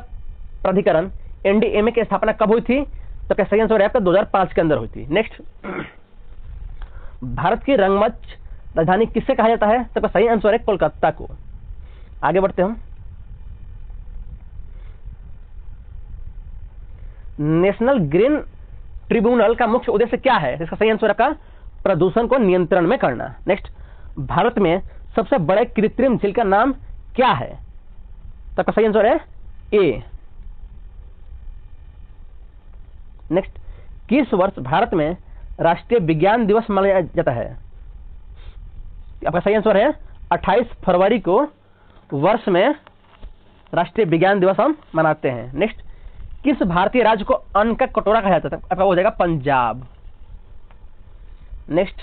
S1: प्राधिकरण NDMA की स्थापना कब हुई थी? तो आपका सही आंसर है आपका 2005 के अंदर हुई थी। नेक्स्ट, भारत की रंगमंच राजधानी किससे कहा जाता है? तो आपका सही आंसर है कोलकाता को। आगे बढ़ते हैं। नेशनल ग्रीन ट्रिब्यूनल का मुख्य उद्देश्य क्या है? इसका सही आंसर आपका प्रदूषण को नियंत्रण में करना। नेक्स्ट, भारत में सबसे बड़े कृत्रिम झील का नाम क्या है? तो आपका सही आंसर है ए। नेक्स्ट, किस वर्ष भारत में राष्ट्रीय विज्ञान दिवस मनाया जाता है? आपका सही आंसर है 28 फरवरी को वर्ष में राष्ट्रीय विज्ञान दिवस हम मनाते हैं। नेक्स्ट, किस भारतीय राज्य को अन्न का कटोरा कहा जाता है? आपका हो जाएगा पंजाब। नेक्स्ट,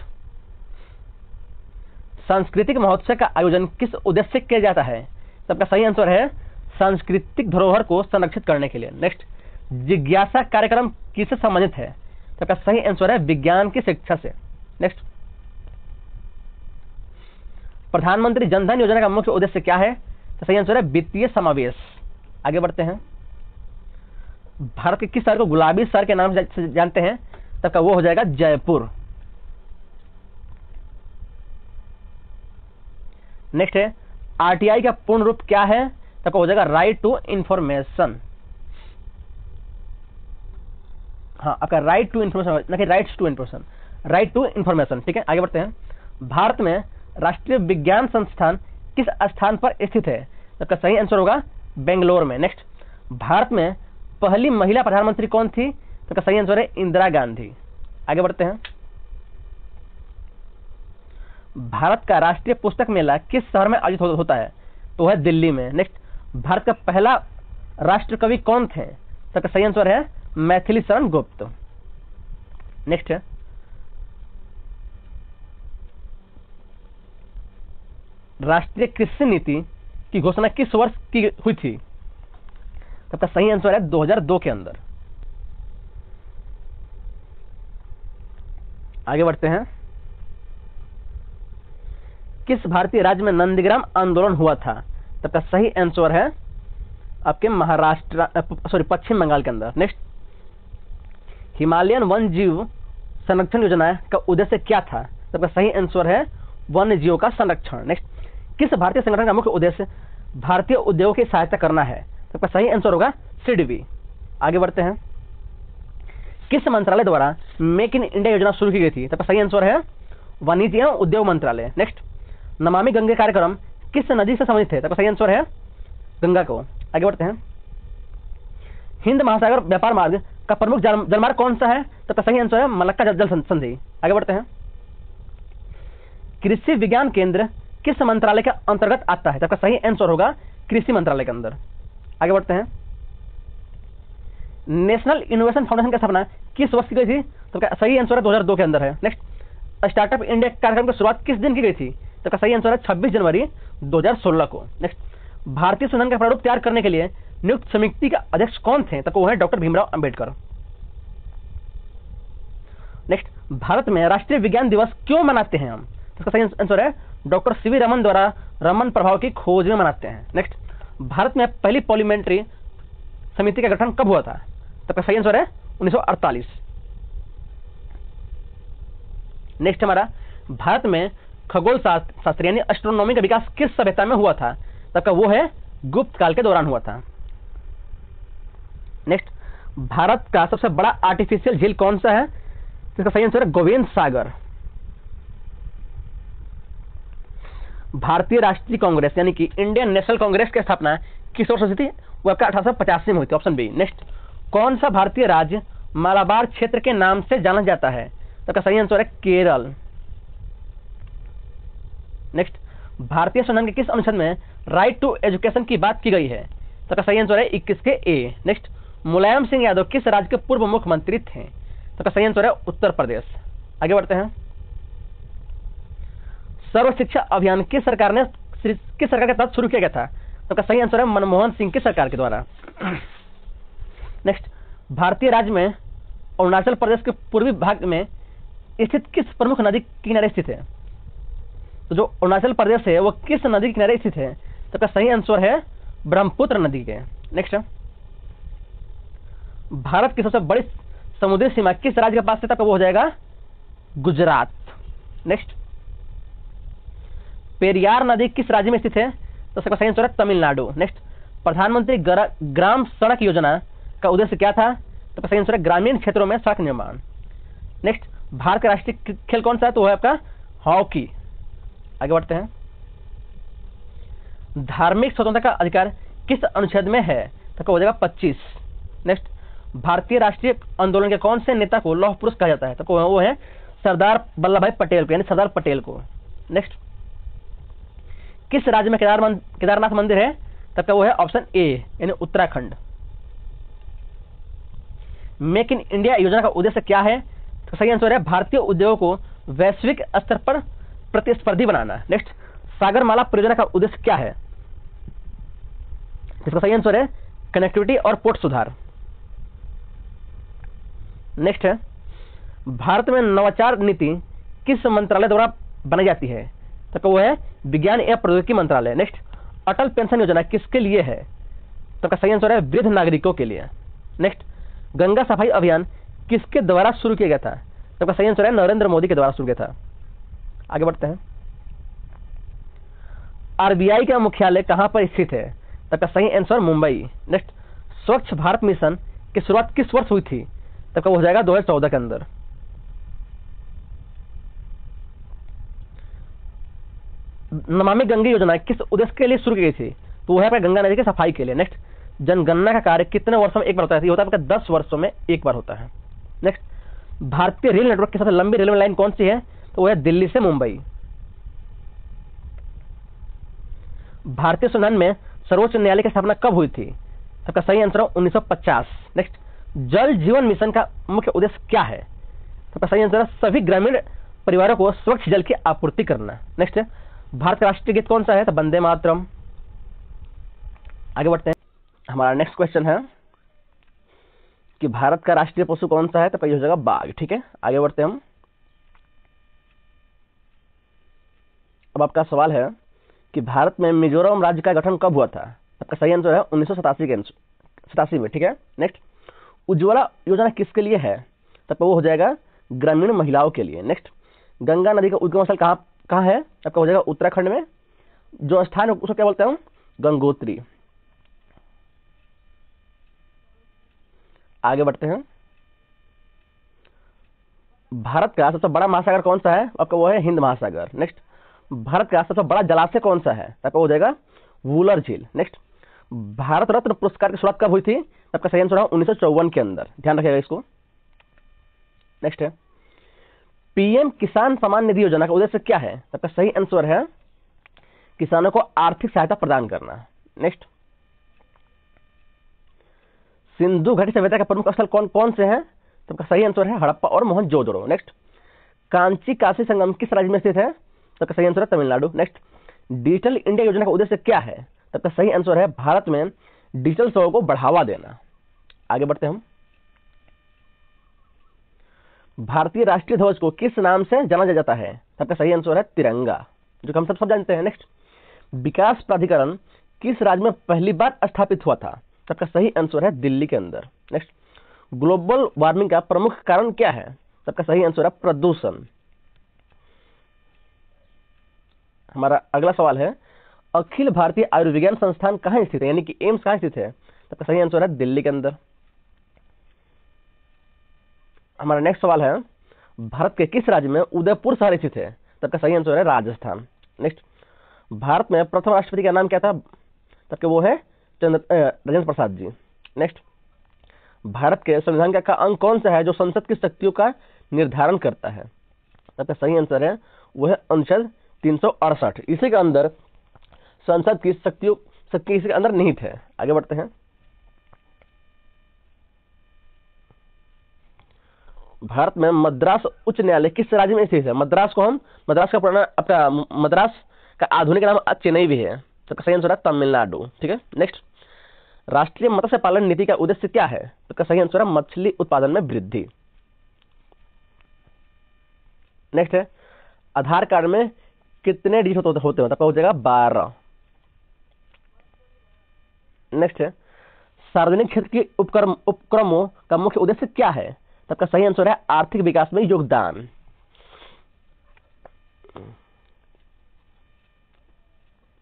S1: सांस्कृतिक महोत्सव का आयोजन किस उद्देश्य से किया जाता है? तो आपका सही आंसर है सांस्कृतिक धरोहर को संरक्षित करने के लिए। नेक्स्ट, जिज्ञासा कार्यक्रम किससे संबंधित है? तो आपका सही आंसर है विज्ञान की शिक्षा से। नेक्स्ट, प्रधानमंत्री जनधन योजना का मुख्य उद्देश्य क्या है? तो सही आंसर है वित्तीय समावेश। आगे बढ़ते हैं। भारत के किस शहर को गुलाबी शहर के नाम से जानते हैं? तब का वो हो जाएगा जयपुर। नेक्स्ट है आरटीआई का पूर्ण रूप क्या है? तब का हो जाएगा राइट टू इंफॉर्मेशन। हाँ, आपका राइट टू इंफॉर्मेशन ना कि rights to information, right to information. ठीक है, आगे बढ़ते हैं। भारत में राष्ट्रीय विज्ञान संस्थान किस स्थान पर स्थित है? तो आपका सही आंसर होगा बेंगलोर में। नेक्स्ट, भारत में पहली महिला प्रधानमंत्री कौन थी? तो आपका सही आंसर है इंदिरा गांधी। आगे बढ़ते हैं। भारत का राष्ट्रीय पुस्तक मेला किस शहर में आयोजित होता है? तो है दिल्ली में। नेक्स्ट, भारत का पहला राष्ट्र कवि कौन थे? तो आपका सही आंसर है मैथिली शरण गुप्त। नेक्स्ट है राष्ट्रीय कृषि नीति की घोषणा किस वर्ष की हुई थी? तब का सही आंसर है 2002 के अंदर। आगे बढ़ते हैं। किस भारतीय राज्य में नंदीग्राम आंदोलन हुआ था? तब का सही आंसर है आपके पश्चिम बंगाल के अंदर। नेक्स्ट, हिमालयन वन जीव संरक्षण योजना का उद्देश्य क्या था? तब का सही आंसर है वन्य जीवों का संरक्षण। नेक्स्ट, किस भारतीय संगठन का मुख्य उद्देश्य भारतीय उद्योगों की सहायता करना है? तो आपका सही आंसर होगा सिडबी। आगे बढ़ते हैं। किस मंत्रालय द्वारा मेक इन इंडिया योजना शुरू की गई थी? तो आपका सही आंसर है वाणिज्य एवं उद्योग मंत्रालय। नेक्स्ट, नमामि गंगे कार्यक्रम किस नदी से संबंधित है? तो आपका सही आंसर है गंगा को। आगे बढ़ते हैं। हिंद महासागर व्यापार मार्ग का प्रमुख जलमार्ग कौन सा है? तो आपका सही आंसर है मलक्का जल संधि। आगे बढ़ते हैं। कृषि विज्ञान केंद्र किस मंत्रालय के अंतर्गत आता है? तो आपका सही आंसर होगा कृषि मंत्रालय के अंदर। आगे बढ़ते हैं। नेशनल इनोवेशन फाउंडेशन की स्थापना किस वर्ष की गई थी? तो आपका सही आंसर है 2002 के अंदर है। नेक्स्ट, स्टार्टअप इंडिया कार्यक्रम की शुरुआत किस दिन की गई थी? तो आपका सही आंसर है 26 जनवरी 2016 को। नेक्स्ट, भारतीय संविधान का प्रारूप तैयार करने के लिए नियुक्त समिति का अध्यक्ष कौन थे? तो वो है डॉक्टर भीमराव अंबेडकर। नेक्स्ट, भारत में राष्ट्रीय विज्ञान दिवस क्यों मनाते हैं हम? इसका सही आंसर है डॉक्टर सीवी रमन द्वारा रमन प्रभाव की खोज में मनाते हैं। नेक्स्ट, भारत में पहली पार्लियामेंट्री समिति का गठन कब हुआ था? तो आपका सही आंसर है 1948। नेक्स्ट, हमारा भारत में खगोल शास्त्र यानी एस्ट्रोनॉमी का विकास किस सभ्यता में हुआ था? तो आपका वो है गुप्त काल के दौरान हुआ था। नेक्स्ट, भारत का सबसे बड़ा आर्टिफिशियल झील कौन सा है? इसका सही आंसर है गोविंद सागर। भारतीय राष्ट्रीय कांग्रेस यानी कि इंडियन नेशनल कांग्रेस की स्थापना किस वर्ष हुई थी? वो आपका 1885 में हुई थी। Option B. नेक्स्ट, कौन सा भारतीय राज्य मालाबार क्षेत्र के नाम से जाना जाता है? तो आपका सही आंसर है केरल। नेक्स्ट, भारतीय संविधान के किस अनुच्छेद में राइट टू एजुकेशन की बात की गई है? तो आपका सही आंसर है 21 के ए। नेक्स्ट, मुलायम सिंह यादव किस राज्य के पूर्व मुख्यमंत्री थे? तो आपका सही आंसर है उत्तर प्रदेश। आगे बढ़ते हैं। सर्व शिक्षा अभियान किस सरकार के तहत शुरू किया गया था? तो आपका सही आंसर है मनमोहन सिंह की सरकार के द्वारा। नेक्स्ट, भारतीय राज्य में अरुणाचल प्रदेश के पूर्वी भाग में स्थित किस प्रमुख नदी के किनारे स्थित है? तो जो अरुणाचल प्रदेश है वो किस नदी के किनारे स्थित है? तो आपका सही आंसर है ब्रह्मपुत्र नदी के। नेक्स्ट, भारत की सबसे बड़ी समुद्री सीमा किस राज्य के पास है? तो वो हो जाएगा गुजरात। नेक्स्ट, पेरियार नदी किस राज्य में स्थित है? तो इसका सही आंसर है तमिलनाडु। नेक्स्ट, प्रधानमंत्री ग्राम सड़क योजना का उद्देश्य क्या था? तो सही आंसर है ग्रामीण क्षेत्रों में सड़क निर्माण। नेक्स्ट, भारत का राष्ट्रीय खेल कौन सा है? तो वो है आपका हॉकी। आगे बढ़ते हैं। धार्मिक स्वतंत्रता का अधिकार किस अनुच्छेद में है? तो हो जाएगा 25। नेक्स्ट, भारतीय राष्ट्रीय आंदोलन के कौन से नेता को लौह पुरुष कहा जाता है? तो वो है सरदार वल्लभ भाई पटेल को यानी सरदार पटेल को। नेक्स्ट, किस राज्य में केदारनाथ मंदिर है? तब का वो है ऑप्शन ए यानी उत्तराखंड। मेक इन इंडिया योजना का उद्देश्य क्या है? तो सही आंसर है भारतीय उद्योगों को वैश्विक स्तर पर प्रतिस्पर्धी बनाना। नेक्स्ट, सागरमाला परियोजना का उद्देश्य क्या है? इसका सही आंसर है कनेक्टिविटी और पोर्ट सुधार। नेक्स्ट है, भारत में नवाचार नीति किस मंत्रालय द्वारा बनाई जाती है? तो वो है विज्ञान एवं प्रौद्योगिकी मंत्रालय। नेक्स्ट, अटल पेंशन योजना किसके लिए है? तो का सही आंसर है वृद्ध नागरिकों के लिए। नेक्स्ट, गंगा सफाई अभियान किसके द्वारा शुरू किया गया था? तो का सही आंसर है नरेंद्र मोदी के द्वारा शुरू किया था। आगे बढ़ते हैं, आरबीआई का मुख्यालय कहां पर स्थित है? तो का सही आंसर मुंबई। नेक्स्ट, स्वच्छ भारत मिशन की शुरुआत किस वर्ष हुई थी? तो कब हो जाएगा 2014 के अंदर। नमामि गंगे योजना किस उद्देश्य के लिए शुरू की गई थी? तो वह है गंगा नदी की सफाई के लिए। नेक्स्ट, जनगणना का कार्य कितने वर्षों में एक बार होता है? ये होता है आपका 10 वर्षों में एक बार होता है। नेक्स्ट, भारतीय रेल नेटवर्क की सबसे लंबी रेलवे लाइन कौन सी है? तो वह है दिल्ली से मुंबई। भारतीय संविधान में सर्वोच्च न्यायालय की स्थापना कब हुई थी? सबका सही आंसर 1950। नेक्स्ट, जल जीवन मिशन का मुख्य उद्देश्य क्या है? सबका सही आंसर सभी ग्रामीण परिवारों को स्वच्छ जल की आपूर्ति करना। नेक्स्ट, भारत का राष्ट्रीय गीत कौन सा है? तो वंदे मातरम। आगे बढ़ते हैं, हमारा नेक्स्ट क्वेश्चन है कि भारत का राष्ट्रीय पशु कौन सा है? तो पहले हो जाएगा बाघ। ठीक है, आगे बढ़ते हैं हम। अब आपका सवाल है कि भारत में मिजोरम राज्य का गठन कब हुआ था? आपका सही आंसर है 1987 में। ठीक है, नेक्स्ट, उज्ज्वला योजना किसके लिए है? तब वो हो जाएगा ग्रामीण महिलाओं के लिए। नेक्स्ट, गंगा नदी का उद्गम स्थल कहाँ है? आपका हो जाएगा उत्तराखंड में। जो स्थान है उसको क्या बोलते हैं? गंगोत्री। आगे बढ़ते हैं, भारत का सबसे बड़ा महासागर कौन सा है? आपका वो है हिंद महासागर। नेक्स्ट, भारत का सबसे बड़ा जलाशय कौन सा है? आपका हो जाएगा वूलर झील। नेक्स्ट, भारत रत्न पुरस्कार की शुरुआत कब हुई थी? आपका सही आंसर है 1954 के अंदर। ध्यान रखिएगा इसको। नेक्स्ट है, पीएम किसान सम्मान निधि योजना का उद्देश्य क्या है? आपका सही आंसर है किसानों को आर्थिक सहायता प्रदान करना। नेक्स्ट, सिंधु घाटी सभ्यता के प्रमुख स्थल कौन कौन से हैं? तो आपका सही आंसर है हड़प्पा और मोहनजोदड़ो। नेक्स्ट, कांची काशी संगम किस राज्य में स्थित है? तो आपका सही आंसर है तमिलनाडु। नेक्स्ट, डिजिटल इंडिया योजना का उद्देश्य क्या है? तो आपका सही आंसर है भारत में डिजिटल सेवाओं को बढ़ावा देना। आगे बढ़ते हैं हम, भारतीय राष्ट्रीय ध्वज को किस नाम से जाना जाता है? तो आपका सही आंसर है तिरंगा, जो हम सब जानते हैं। नेक्स्ट, विकास प्राधिकरण किस राज्य में पहली बार स्थापित हुआ था? तो आपका सही आंसर है दिल्ली के अंदर। नेक्स्ट, ग्लोबल वार्मिंग का प्रमुख कारण क्या है? तो आपका सही आंसर है प्रदूषण। हमारा अगला सवाल है, अखिल भारतीय आयुर्विज्ञान संस्थान कहाँ स्थित है, यानी कि एम्स कहाँ स्थित है? तो आपका सही आंसर है दिल्ली के अंदर। हमारा नेक्स्ट सवाल है, भारत के किस राज्य में उदयपुर शहर स्थित है? तो आपका सही आंसर है राजस्थान। नेक्स्ट, भारत में प्रथम राष्ट्रपति का नाम क्या था? तब वो है राजेंद्र प्रसाद जी। नेक्स्ट, भारत के संविधान का अंग कौन सा है जो संसद की शक्तियों का निर्धारण करता है? तब का सही आंसर है वो है अनुच्छेद 368। इसी के अंदर संसद की शक्ति इसी के अंदर निहित है। आगे बढ़ते हैं, भारत में मद्रास उच्च न्यायालय किस राज्य में स्थित है? मद्रास का पुराना आपका मद्रास का आधुनिक नाम चेन्नई भी है। तो सही आंसर है तमिलनाडु। ठीक है, नेक्स्ट, राष्ट्रीय मत्स्य पालन नीति का उद्देश्य क्या है? तो सही आंसर है मछली उत्पादन में वृद्धि। नेक्स्ट है, आधार कार्ड में कितने डिजिट होते हैं? तब हो जाएगा 12। नेक्स्ट है, सार्वजनिक क्षेत्र के उपक्रमों का मुख्य उद्देश्य क्या है? तब का सही आंसर है आर्थिक विकास में योगदान।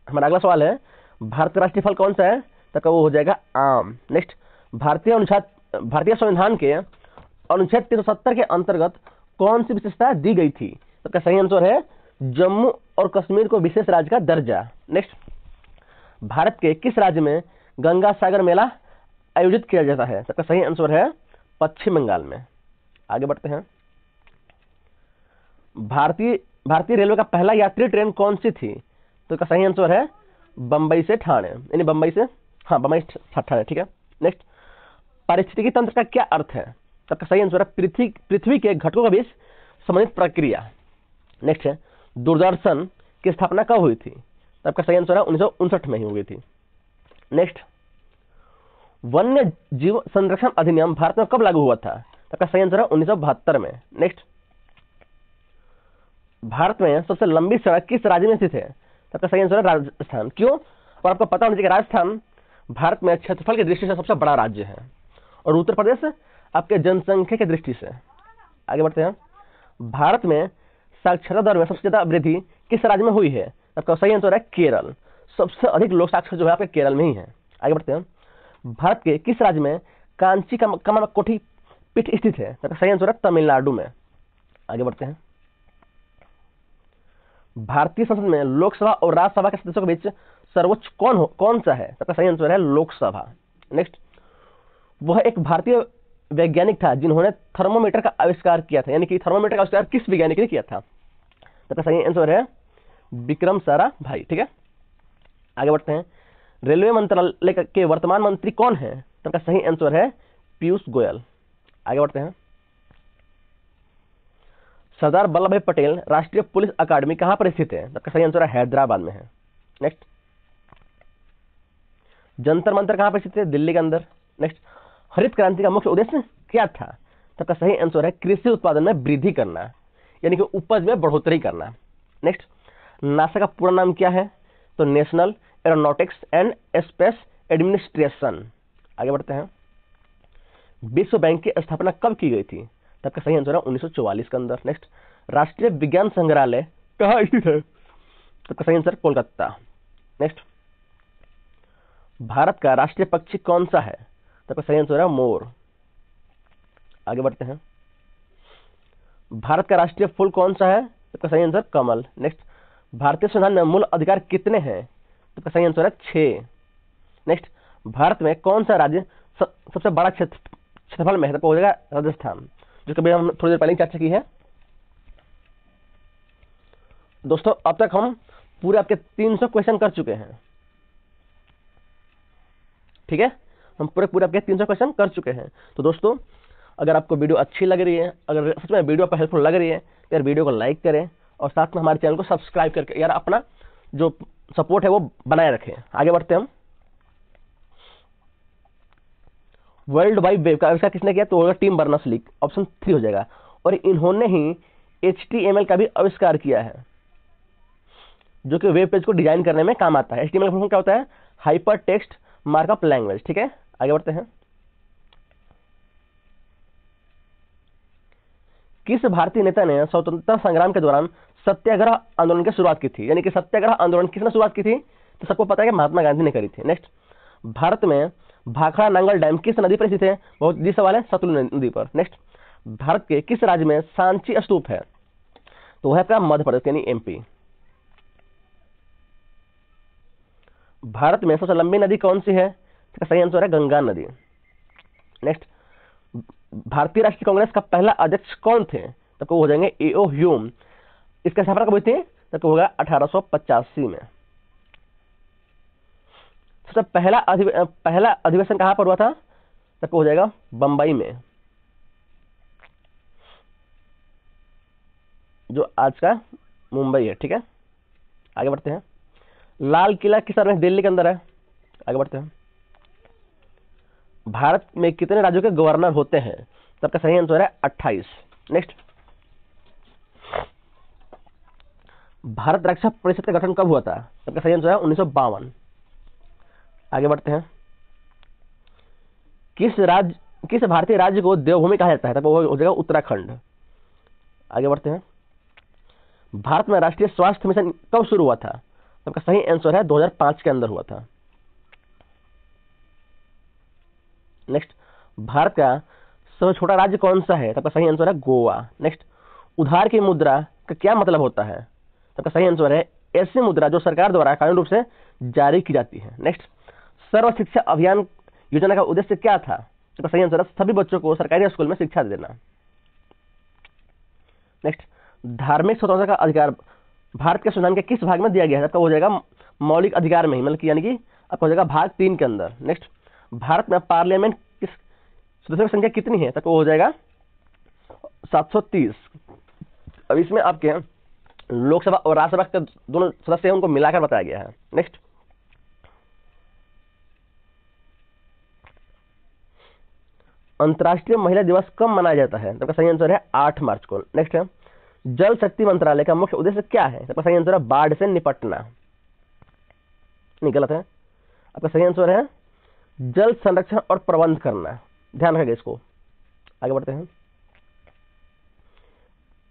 S1: हमारा अगला सवाल है, भारत का राष्ट्रीय फल कौन सा है? तब का वो हो जाएगा आम। नेक्स्ट, भारतीय संविधान के अनुच्छेद 370 के अंतर्गत कौन सी विशेषता दी गई थी? तब का सही आंसर है जम्मू और कश्मीर को विशेष राज्य का दर्जा। नेक्स्ट, भारत के किस राज्य में गंगा सागर मेला आयोजित किया जाता है? तब का सही आंसर है पश्चिम बंगाल में। आगे बढ़ते हैं, भारतीय रेलवे का पहला यात्री ट्रेन कौन सी थी? तो इसका सही आंसर है बंबई से ठाणे, यानी बंबई से, हाँ बंबई ठाणे, ठीक है। नेक्स्ट, पारिस्थितिकी तंत्र का क्या अर्थ है? तो इसका सही आंसर है पृथ्वी के घटकों के बीच संबंधित प्रक्रिया। नेक्स्ट है, दूरदर्शन की स्थापना कब हुई थी? तो आपका सही आंसर है 1959 में ही हुई थी। नेक्स्ट, वन्य जीव संरक्षण अधिनियम भारत में कब लागू हुआ था? तो आपका सही आंसर है 1972 में। नेक्स्ट, भारत में सबसे लंबी सड़क किस राज्य में स्थित है? तो आपका सही आंसर है राजस्थान। क्यों? और आपको पता होना चाहिए कि राजस्थान भारत में क्षेत्रफल की दृष्टि से सबसे बड़ा राज्य है, और उत्तर प्रदेश आपके जनसंख्या की दृष्टि से। आगे बढ़ते हैं, भारत में साक्षरता दर में सबसे ज्यादा वृद्धि किस राज्य में हुई है? आपका सही आंसर है केरल। सबसे अधिक लोक साक्षर जो है आपके केरल में ही है। आगे बढ़ते हैं, भारत के किस राज्य में कांची कामाकोठी पीठ स्थित है? तो सही आंसर है तमिलनाडु में। आगे बढ़ते हैं, भारतीय संसद में लोकसभा और राज्यसभा के सदस्यों के बीच सर्वोच्च कौन सा है? तो सही आंसर है लोकसभा। नेक्स्ट, वह एक भारतीय वैज्ञानिक था जिन्होंने थर्मोमीटर का आविष्कार किया था, यानी कि थर्मोमीटर का आविष्कार किस वैज्ञानिक ने किया था? तो सही आंसर है विक्रम साराभाई, ठीक है। आगे बढ़ते हैं, रेलवे मंत्रालय के वर्तमान मंत्री कौन है? तो सही आंसर है पीयूष गोयल। आगे बढ़ते हैं, सरदार वल्लभ भाई पटेल राष्ट्रीय पुलिस अकादमी कहां पर स्थित है? तो सही आंसर है हैदराबाद में है। नेक्स्ट, जंतर मंतर कहां पर स्थित है? दिल्ली के अंदर। नेक्स्ट, हरित क्रांति का मुख्य उद्देश्य क्या था? तो सही आंसर है कृषि उत्पादन में वृद्धि करना, यानी कि उपज में बढ़ोतरी करना। नेक्स्ट, नासा का पूरा नाम क्या है? तो national aeronautics and space administration. आगे बढ़ते हैं, विश्व बैंक की स्थापना कब की गई थी? तब का सही आंसर है 1944 के अंदर। नेक्स्ट, राष्ट्रीय विज्ञान संग्रहालय कहाँ स्थित है? तब का सही आंसर कोलकाता। नेक्स्ट, भारत का राष्ट्रीय पक्षी कौन सा है? तब का सही आंसर है मोर। आगे बढ़ते हैं, भारत का राष्ट्रीय फूल कौन सा है? तब का सही आंसर कमल। नेक्स्ट, भारतीय संविधान में मूल अधिकार कितने हैं? तब का सही आंसर है 6। नेक्स्ट, भारत में कौन सा राज्य सबसे बड़ा क्षेत्रफल में है? तब हो जाएगा राजस्थान, जो कभी हम थोड़ी देर पहले चर्चा की है। दोस्तों, अब तक हम पूरे आपके 300 क्वेश्चन कर चुके हैं, ठीक है। हम पूरे आपके 300 क्वेश्चन कर चुके हैं। तो दोस्तों, अगर आपको वीडियो अच्छी लग रही है, अगर सच में वीडियो पर हेल्पफुल लग रही है, तो यार वीडियो को लाइक करें और साथ में हमारे चैनल को सब्सक्राइब करके यार अपना जो सपोर्ट है वो बनाए रखें। आगे बढ़ते हैं, हम वर्ल्ड वाइड वेब का आविष्कार किसने किया? तो होगा टिम बर्नर्स-ली, ऑप्शन 3 हो जाएगा। और इन्होंने ही HTML का भी आविष्कार किया है, जो कि वेब पेज को डिजाइन करने में काम आता है। HTML का क्या होता है? हाइपर टेक्स्ट मार्कअप लैंग्वेज, ठीक है। आगे बढ़ते हैं, किस भारतीय नेता ने स्वतंत्रता संग्राम के दौरान सत्याग्रह आंदोलन की शुरुआत की थी? यानी कि सत्याग्रह आंदोलन किसने शुरुआत की थी? तो सबको पता है कि महात्मा गांधी ने करी थी। नेक्स्ट, भारत में भाखड़ा नांगल डैम किस नदी पर स्थित है? बहुत इजी सवाल है, सतलुज नदी पर। नेक्स्ट, भारत के किस राज्य में सांची स्तूप है? तो वह है मध्य प्रदेश यानी MP। भारत में सबसे लंबी नदी कौन सी है? इसका सही आंसर है गंगा नदी। नेक्स्ट, भारतीय राष्ट्रीय कांग्रेस का पहला अध्यक्ष कौन थे? तो वो हो जाएंगे A.O. ह्यूम। इसका स्थापना कब हुई थी? तो होगा 1885 में। सबसे पहला अधिवेशन कहां पर हुआ था? तो हो जाएगा बंबई में, जो आज का मुंबई है, ठीक है। आगे बढ़ते हैं, लाल किला किस शहर में? दिल्ली के अंदर है। आगे बढ़ते हैं, भारत में कितने राज्यों के गवर्नर होते हैं? तो आपका सही आंसर है 28। नेक्स्ट, भारत रक्षा परिषद का गठन कब हुआ था? तो आपका सही आंसर है 1952। आगे बढ़ते हैं, किस भारतीय राज्य को देवभूमि कहा जाता है? तब वो हो जाएगा उत्तराखंड। आगे बढ़ते हैं, भारत में राष्ट्रीय स्वास्थ्य मिशन कब शुरू हुआ था? तो आपका सही आंसर है 2005 के अंदर हुआ था। नेक्स्ट, भारत का सबसे छोटा राज्य कौन सा है? तो आपका सही आंसर है गोवा। नेक्स्ट, उधार की मुद्रा का क्या मतलब होता है? तो आपका सही आंसर है ऐसी मुद्रा जो सरकार द्वारा कानूनी रूप से जारी की जाती है। नेक्स्ट, सर्व शिक्षा अभियान योजना का उद्देश्य क्या था? तो सही आंसर है सभी बच्चों को सरकारी स्कूल में शिक्षा देना। नेक्स्ट, धार्मिक स्वतंत्रता का अधिकार भारत के संविधान के किस भाग में दिया गया है? आपका हो जाएगा मौलिक अधिकार में ही, मतलब कि यानी कि आपका हो जाएगा भाग 3 के अंदर। नेक्स्ट, भारत में पार्लियामेंट किस सदस्यों की संख्या कितनी है? तक वो हो जाएगा 730। अब इसमें आपके लोकसभा और राज्यसभा के दोनों सदस्य हैं, उनको मिलाकर बताया गया है। नेक्स्ट, अंतर्राष्ट्रीय महिला दिवस कब मनाया जाता है? तो सही आंसर है 8 मार्च को। नेक्स्ट है, जल शक्ति मंत्रालय का मुख्य उद्देश्य क्या है? तो सही आंसर है बाढ़ से निपटना। नहीं, गलत है। आपका सही आंसर है जल संरक्षण और प्रबंध करना। ध्यान रखिएगा इसको। आगे बढ़ते हैं।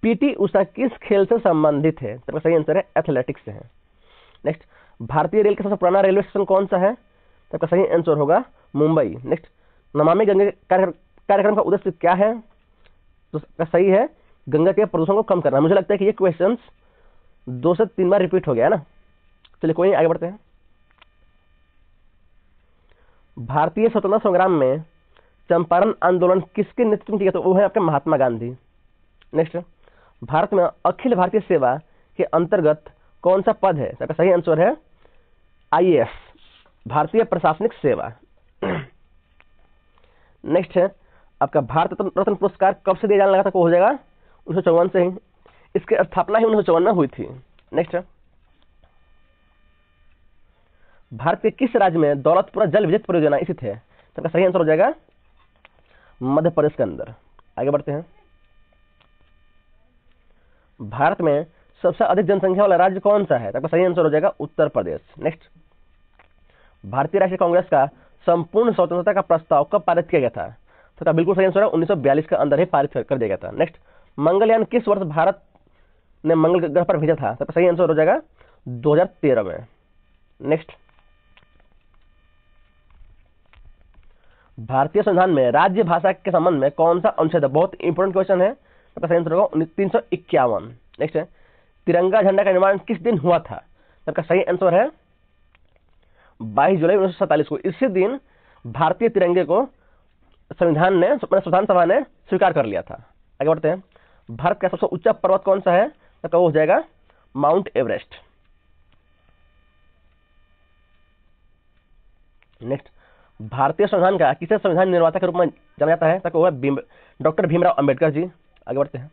S1: पीटी उषा किस खेल से संबंधित है? तो सही आंसर है एथलेटिक्स से है। नेक्स्ट, भारतीय रेल का सबसे पुराना रेलवे स्टेशन कौन सा है? तो सही आंसर होगा मुंबई। नेक्स्ट, नमामि गंगे कार्यक्रम का उद्देश्य क्या है? तो सही है गंगा के प्रदूषण को कम करना। मुझे लगता है कि ये क्वेश्चन 2 से 3 बार रिपीट हो गया है ना। चलिए कोई नहीं, आगे बढ़ते हैं। भारतीय स्वतंत्रता संग्राम में चंपारण आंदोलन किसके नेतृत्व में किया? तो वो है आपके महात्मा गांधी। नेक्स्ट, भारत में अखिल भारतीय सेवा के अंतर्गत कौन सा पद है? तो सही आंसर है आईएएस, भारतीय प्रशासनिक सेवा। नेक्स्ट है आपका भारत रत्न पुरस्कार कब से दिया जाने लगा था? को हो जाएगा 1954 से ही। इसकी स्थापना ही 1954 में हुई थी। नेक्स्ट है, भारत के किस राज्य में दौलतपुरा जल विद्युत परियोजना स्थित है? तो सही आंसर हो जाएगा मध्य प्रदेश के अंदर। आगे बढ़ते हैं। भारत में सबसे अधिक जनसंख्या वाला राज्य कौन सा है? तो सही आंसर हो जाएगा उत्तर प्रदेश। नेक्स्ट, भारतीय राष्ट्रीय कांग्रेस का संपूर्ण स्वतंत्रता का प्रस्ताव कब पारित किया गया था? तो बिल्कुल सही आंसर है 1942 के अंदर ही पारित कर दिया गया था। नेक्स्ट, मंगलयान किस वर्ष भारत ने मंगल ग्रह पर भेजा था? तो सही आंसर हो जाएगा 2013 में। नेक्स्ट, भारतीय संविधान में राज्य भाषा के संबंध में कौन सा अनुच्छेद है? बहुत इंपोर्टेंट क्वेश्चन है। तो सही आंसर होगा 351। नेक्स्ट है, तिरंगा झंडा का निर्माण किस दिन हुआ था? तो सही आंसर है 22 जुलाई 1947 को। इसी दिन भारतीय तिरंगे को संविधान सभा ने स्वीकार कर लिया था। आगे बढ़ते हैं। भारत का सबसे ऊंचा पर्वत कौन सा है? तो वो हो जाएगा माउंट एवरेस्ट। नेक्स्ट, भारतीय संविधान का किसे संविधान निर्माता के रूप में जाना जाता है? तो वो है डॉक्टर भीमराव अंबेडकर जी। आगे बढ़ते हैं।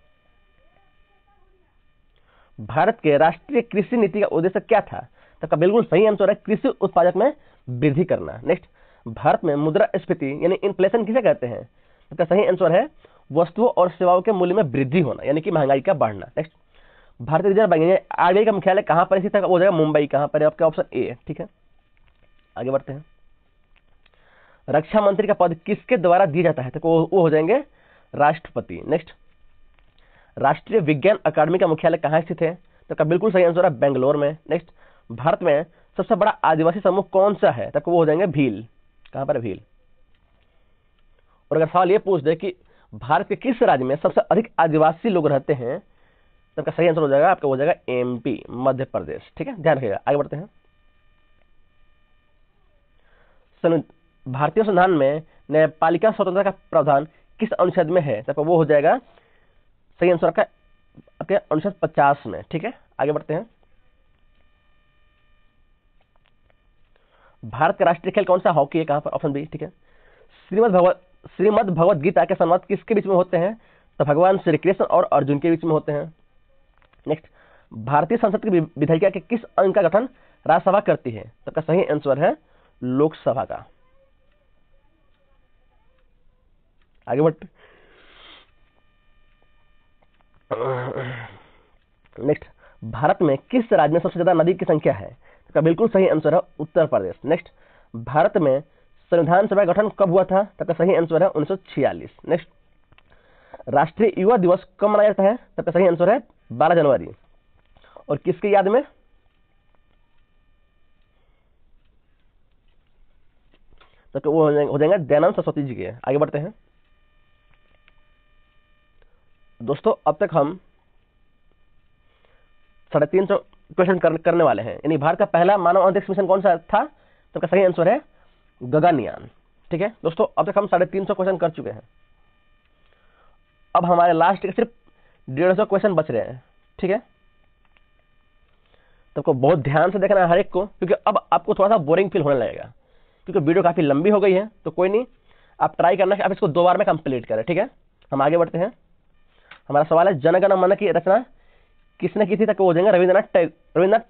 S1: भारत के राष्ट्रीय कृषि नीति का उद्देश्य क्या था? तो बिल्कुल सही आंसर है कृषि उत्पादक में वृद्धि करना। नेक्स्ट, भारत में मुद्रास्फीति यानी इन्फ्लेशन किसे कहते हैं? तो सही आंसर है वस्तुओं और सेवाओं के मूल्य में वृद्धि होना, यानी कि महंगाई का बढ़ना। नेक्स्ट, भारतीय रिजर्व बैंक आरबीआई का मुख्यालय कहां पर स्थित है? हो जाएगा मुंबई। कहां पर है? आपका ऑप्शन ए है। ठीक है, आगे बढ़ते हैं। रक्षा मंत्री का पद किसके द्वारा दिया जाता है? तो वो हो जाएंगे राष्ट्रपति। नेक्स्ट, राष्ट्रीय विज्ञान अकादमी का मुख्यालय कहां स्थित है? तो बिल्कुल सही आंसर है बेंगलोर में। नेक्स्ट, भारत में सबसे बड़ा आदिवासी समूह कौन सा है? तो वो हो जाएंगे भील। कहां पर है? भील। और अगर सवाल ये पूछ दे कि भारत के किस राज्य में सबसे अधिक आदिवासी लोग रहते हैं, तो आपका सही आंसर हो जाएगा आपका हो जाएगा एमपी, मध्य प्रदेश। ठीक है, ध्यान रखिएगा। आगे बढ़ते हैं। भारतीय संविधान में न्यायपालिका स्वतंत्रता का प्रावधान किस अनुच्छेद में है? तो वो हो जाएगा सही आंसर का आपके अनुच्छेद 50 में। ठीक है, आगे बढ़ते हैं। भारत का राष्ट्रीय खेल कौन सा? हॉकी है। कहां पर? Option B. ठीक है, श्रीमद् भगवत गीता के संवाद किसके बीच में होते हैं? तो भगवान श्री कृष्ण और अर्जुन के बीच में होते हैं। नेक्स्ट, भारतीय संसद की विधायिका के किस अंग का गठन राज्यसभा करती है? तो सही आंसर है लोकसभा का। आगे बढ़ते। नेक्स्ट, भारत में किस राज्य में सबसे ज्यादा नदी की संख्या है? तो बिल्कुल सही आंसर है उत्तर प्रदेश। नेक्स्ट, भारत में संविधान सभा गठन कब हुआ था? तो सही आंसर है 1946। नेक्स्ट, राष्ट्रीय युवा दिवस कब मनाया जाता है? तो सही आंसर है 12 जनवरी। और किसकी याद में? तो वो हो जाएंगे दयानंद सरस्वती जी के। आगे बढ़ते हैं। दोस्तों, अब तक हम 350 क्वेश्चन करने वाले हैं। यानी भारत का पहला मानव अंतरिक्ष मिशन कौन सा था? तो सही आंसर है गगनयान। ठीक है दोस्तों, अब तक हम 350 क्वेश्चन कर चुके हैं। अब हमारे लास्ट के सिर्फ 150 क्वेश्चन बच रहे हैं। ठीक है, तो आपको बहुत ध्यान से देखना है हर एक को, क्योंकि अब आपको थोड़ा सा बोरिंग फील होने लगेगा, क्योंकि वीडियो काफी लंबी हो गई है। तो कोई नहीं, आप ट्राई करना कि आप इसको 2 बार में कंप्लीट करें, ठीक है। हम आगे बढ़ते हैं। हमारा सवाल है, जन गण मन की रचना किसने की थी? तक हो जाएंगे रविन्द्रनाथ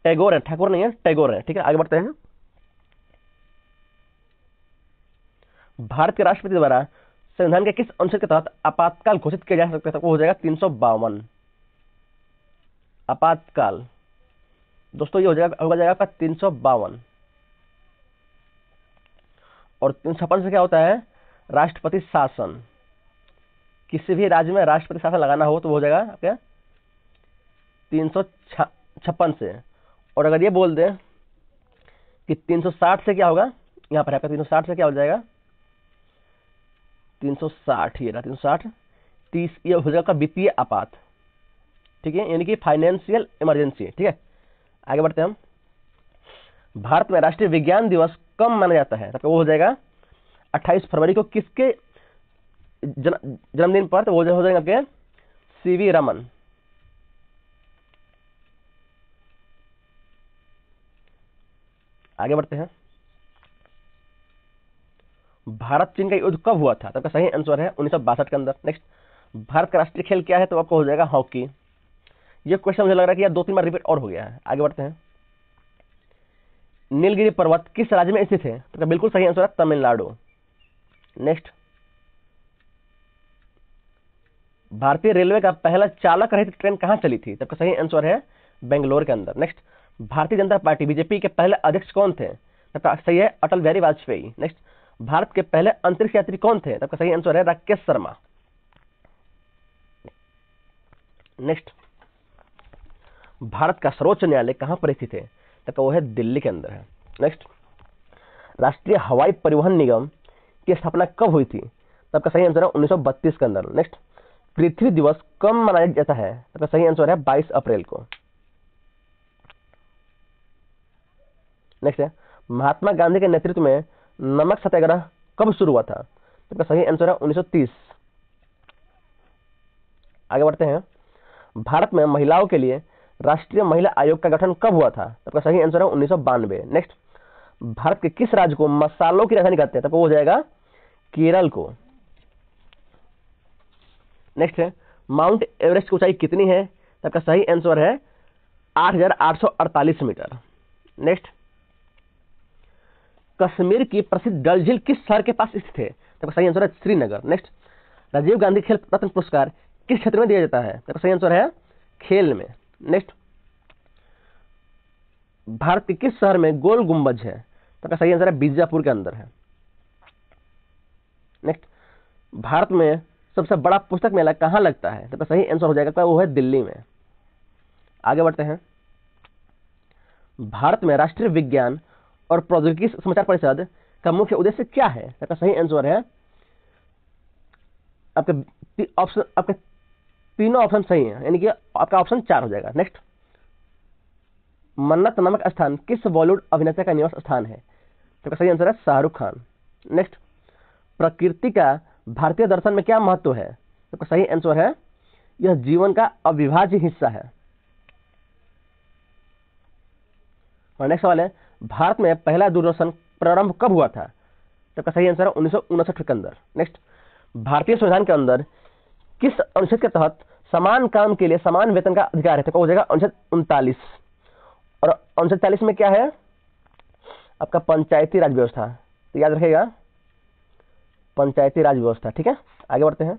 S1: टैगोर है, ठाकुर नहीं है, टैगोर है, ठीक है। आगे बढ़ते हैं। भारत के राष्ट्रपति द्वारा संविधान के किस अनुच्छेद के तहत आपातकाल घोषित किया जा सकता है? वो हो जाएगा 352। आपातकाल दोस्तों ये हो जाएगा आपका 352। और 356 से क्या होता है? राष्ट्रपति शासन। किसी भी राज्य में राष्ट्रपति शासन लगाना हो तो वो हो जाएगा क्या? 356 से। और अगर ये बोल दें कि 360 से क्या होगा, यहाँ पर आपका 360 से क्या हो जाएगा? 360 ये रहा 360, 30 ये हो जाएगा वित्तीय आपात, ठीक है, यानी कि फाइनेंशियल इमरजेंसी, ठीक है। आगे बढ़ते हैं हम। भारत में राष्ट्रीय विज्ञान दिवस कब माना जाता है? तो वो हो जाएगा 28 फरवरी को। किसके जन्मदिन पर? तो वो हो जाएगा आपके सीवी रमन। आगे बढ़ते हैं। भारत चीन का युद्ध कब हुआ था? तो आपका सही आंसर है 1962 के अंदर। नेक्स्ट, भारत का राष्ट्रीय खेल क्या है? तो आपको हो जाएगा हॉकी। ये क्वेश्चन मुझे लग रहा है कि यार 2-3 बार रिपीट और हो गया है। आगे बढ़ते हैं। नीलगिरी पर्वत किस राज्य में स्थित है? तो बिल्कुल सही आंसर है तमिलनाडु। नेक्स्ट, भारतीय रेलवे का पहला चालक रहित ट्रेन कहां चली थी? तो सही आंसर है बेंगलोर के अंदर। Next, Bharatiya Janata party BJP के पहले अध्यक्ष कौन थे? तो सही है अटल बिहारी वाजपेयी। नेक्स्ट, भारत के पहले अंतरिक्ष यात्री कौन थे? तो सही आंसर है राकेश शर्मा। नेक्स्ट, भारत का सर्वोच्च न्यायालय कहां पर स्थित है? तो वो है दिल्ली के अंदर है। नेक्स्ट, राष्ट्रीय हवाई परिवहन निगम की स्थापना कब हुई थी? तब का सही आंसर है 1932 के अंदर। नेक्स्ट, पृथ्वी दिवस कब मनाया जाता है? तब का सही आंसर है 22 अप्रैल को। नेक्स्ट है, महात्मा गांधी के नेतृत्व में नमक सत्याग्रह कब शुरू हुआ था? तब का सही आंसर है 1930। आगे बढ़ते हैं। भारत में महिलाओं के लिए राष्ट्रीय महिला आयोग का गठन कब हुआ था? तब का सही आंसर है 1992। नेक्स्ट, भारत के किस राज्य को मसालों की राजधानी कहते हैं? तब वो हो जाएगा केरल को। नेक्स्ट है, माउंट एवरेस्ट की ऊंचाई कितनी है? तब का सही आंसर है 8,848 मीटर। नेक्स्ट, कश्मीर की प्रसिद्ध डल झील किस शहर के पास स्थित है? तब का सही आंसर है श्रीनगर। नेक्स्ट, राजीव गांधी खेल रत्न पुरस्कार किस क्षेत्र में दिया जाता है? तब का सही आंसर है खेल में। नेक्स्ट, भारत के किस शहर में गोल गुंबज है? तब का सही आंसर है बीजापुर के अंदर है। नेक्स्ट, भारत में सबसे बड़ा पुस्तक मेला कहां लगता है? तब सही आंसर हो जाएगा वो है दिल्ली में। आगे बढ़ते हैं। भारत में राष्ट्रीय विज्ञान और प्रौद्योगिकी समाचार परिषद का मुख्य उद्देश्य क्या है? तब सही आंसर है आपके तीनों ऑप्शन सही है, यानी कि आपका ऑप्शन 4 हो जाएगा। नेक्स्ट, मन्नत नामक स्थान किस बॉलीवुड अभिनेता का निवास स्थान है? तो सही आंसर है शाहरुख खान। नेक्स्ट, प्रकृति का भारतीय दर्शन में क्या महत्व है? तो सही आंसर है यह जीवन का अविभाज्य हिस्सा है। और नेक्स्ट सवाल है, भारत में पहला दूरदर्शन प्रारंभ कब हुआ था? तो सही आंसर है 1959 के अंदर। नेक्स्ट, भारतीय संविधान के अंदर किस अनुच्छेद के तहत समान काम के लिए समान वेतन का अधिकार है? तो हो जाएगा अनुच्छेद 39। और अनुच्छेद 40 में क्या है? आपका पंचायती राज व्यवस्था, तो याद रखिएगा पंचायती राज व्यवस्था, ठीक है। आगे बढ़ते हैं।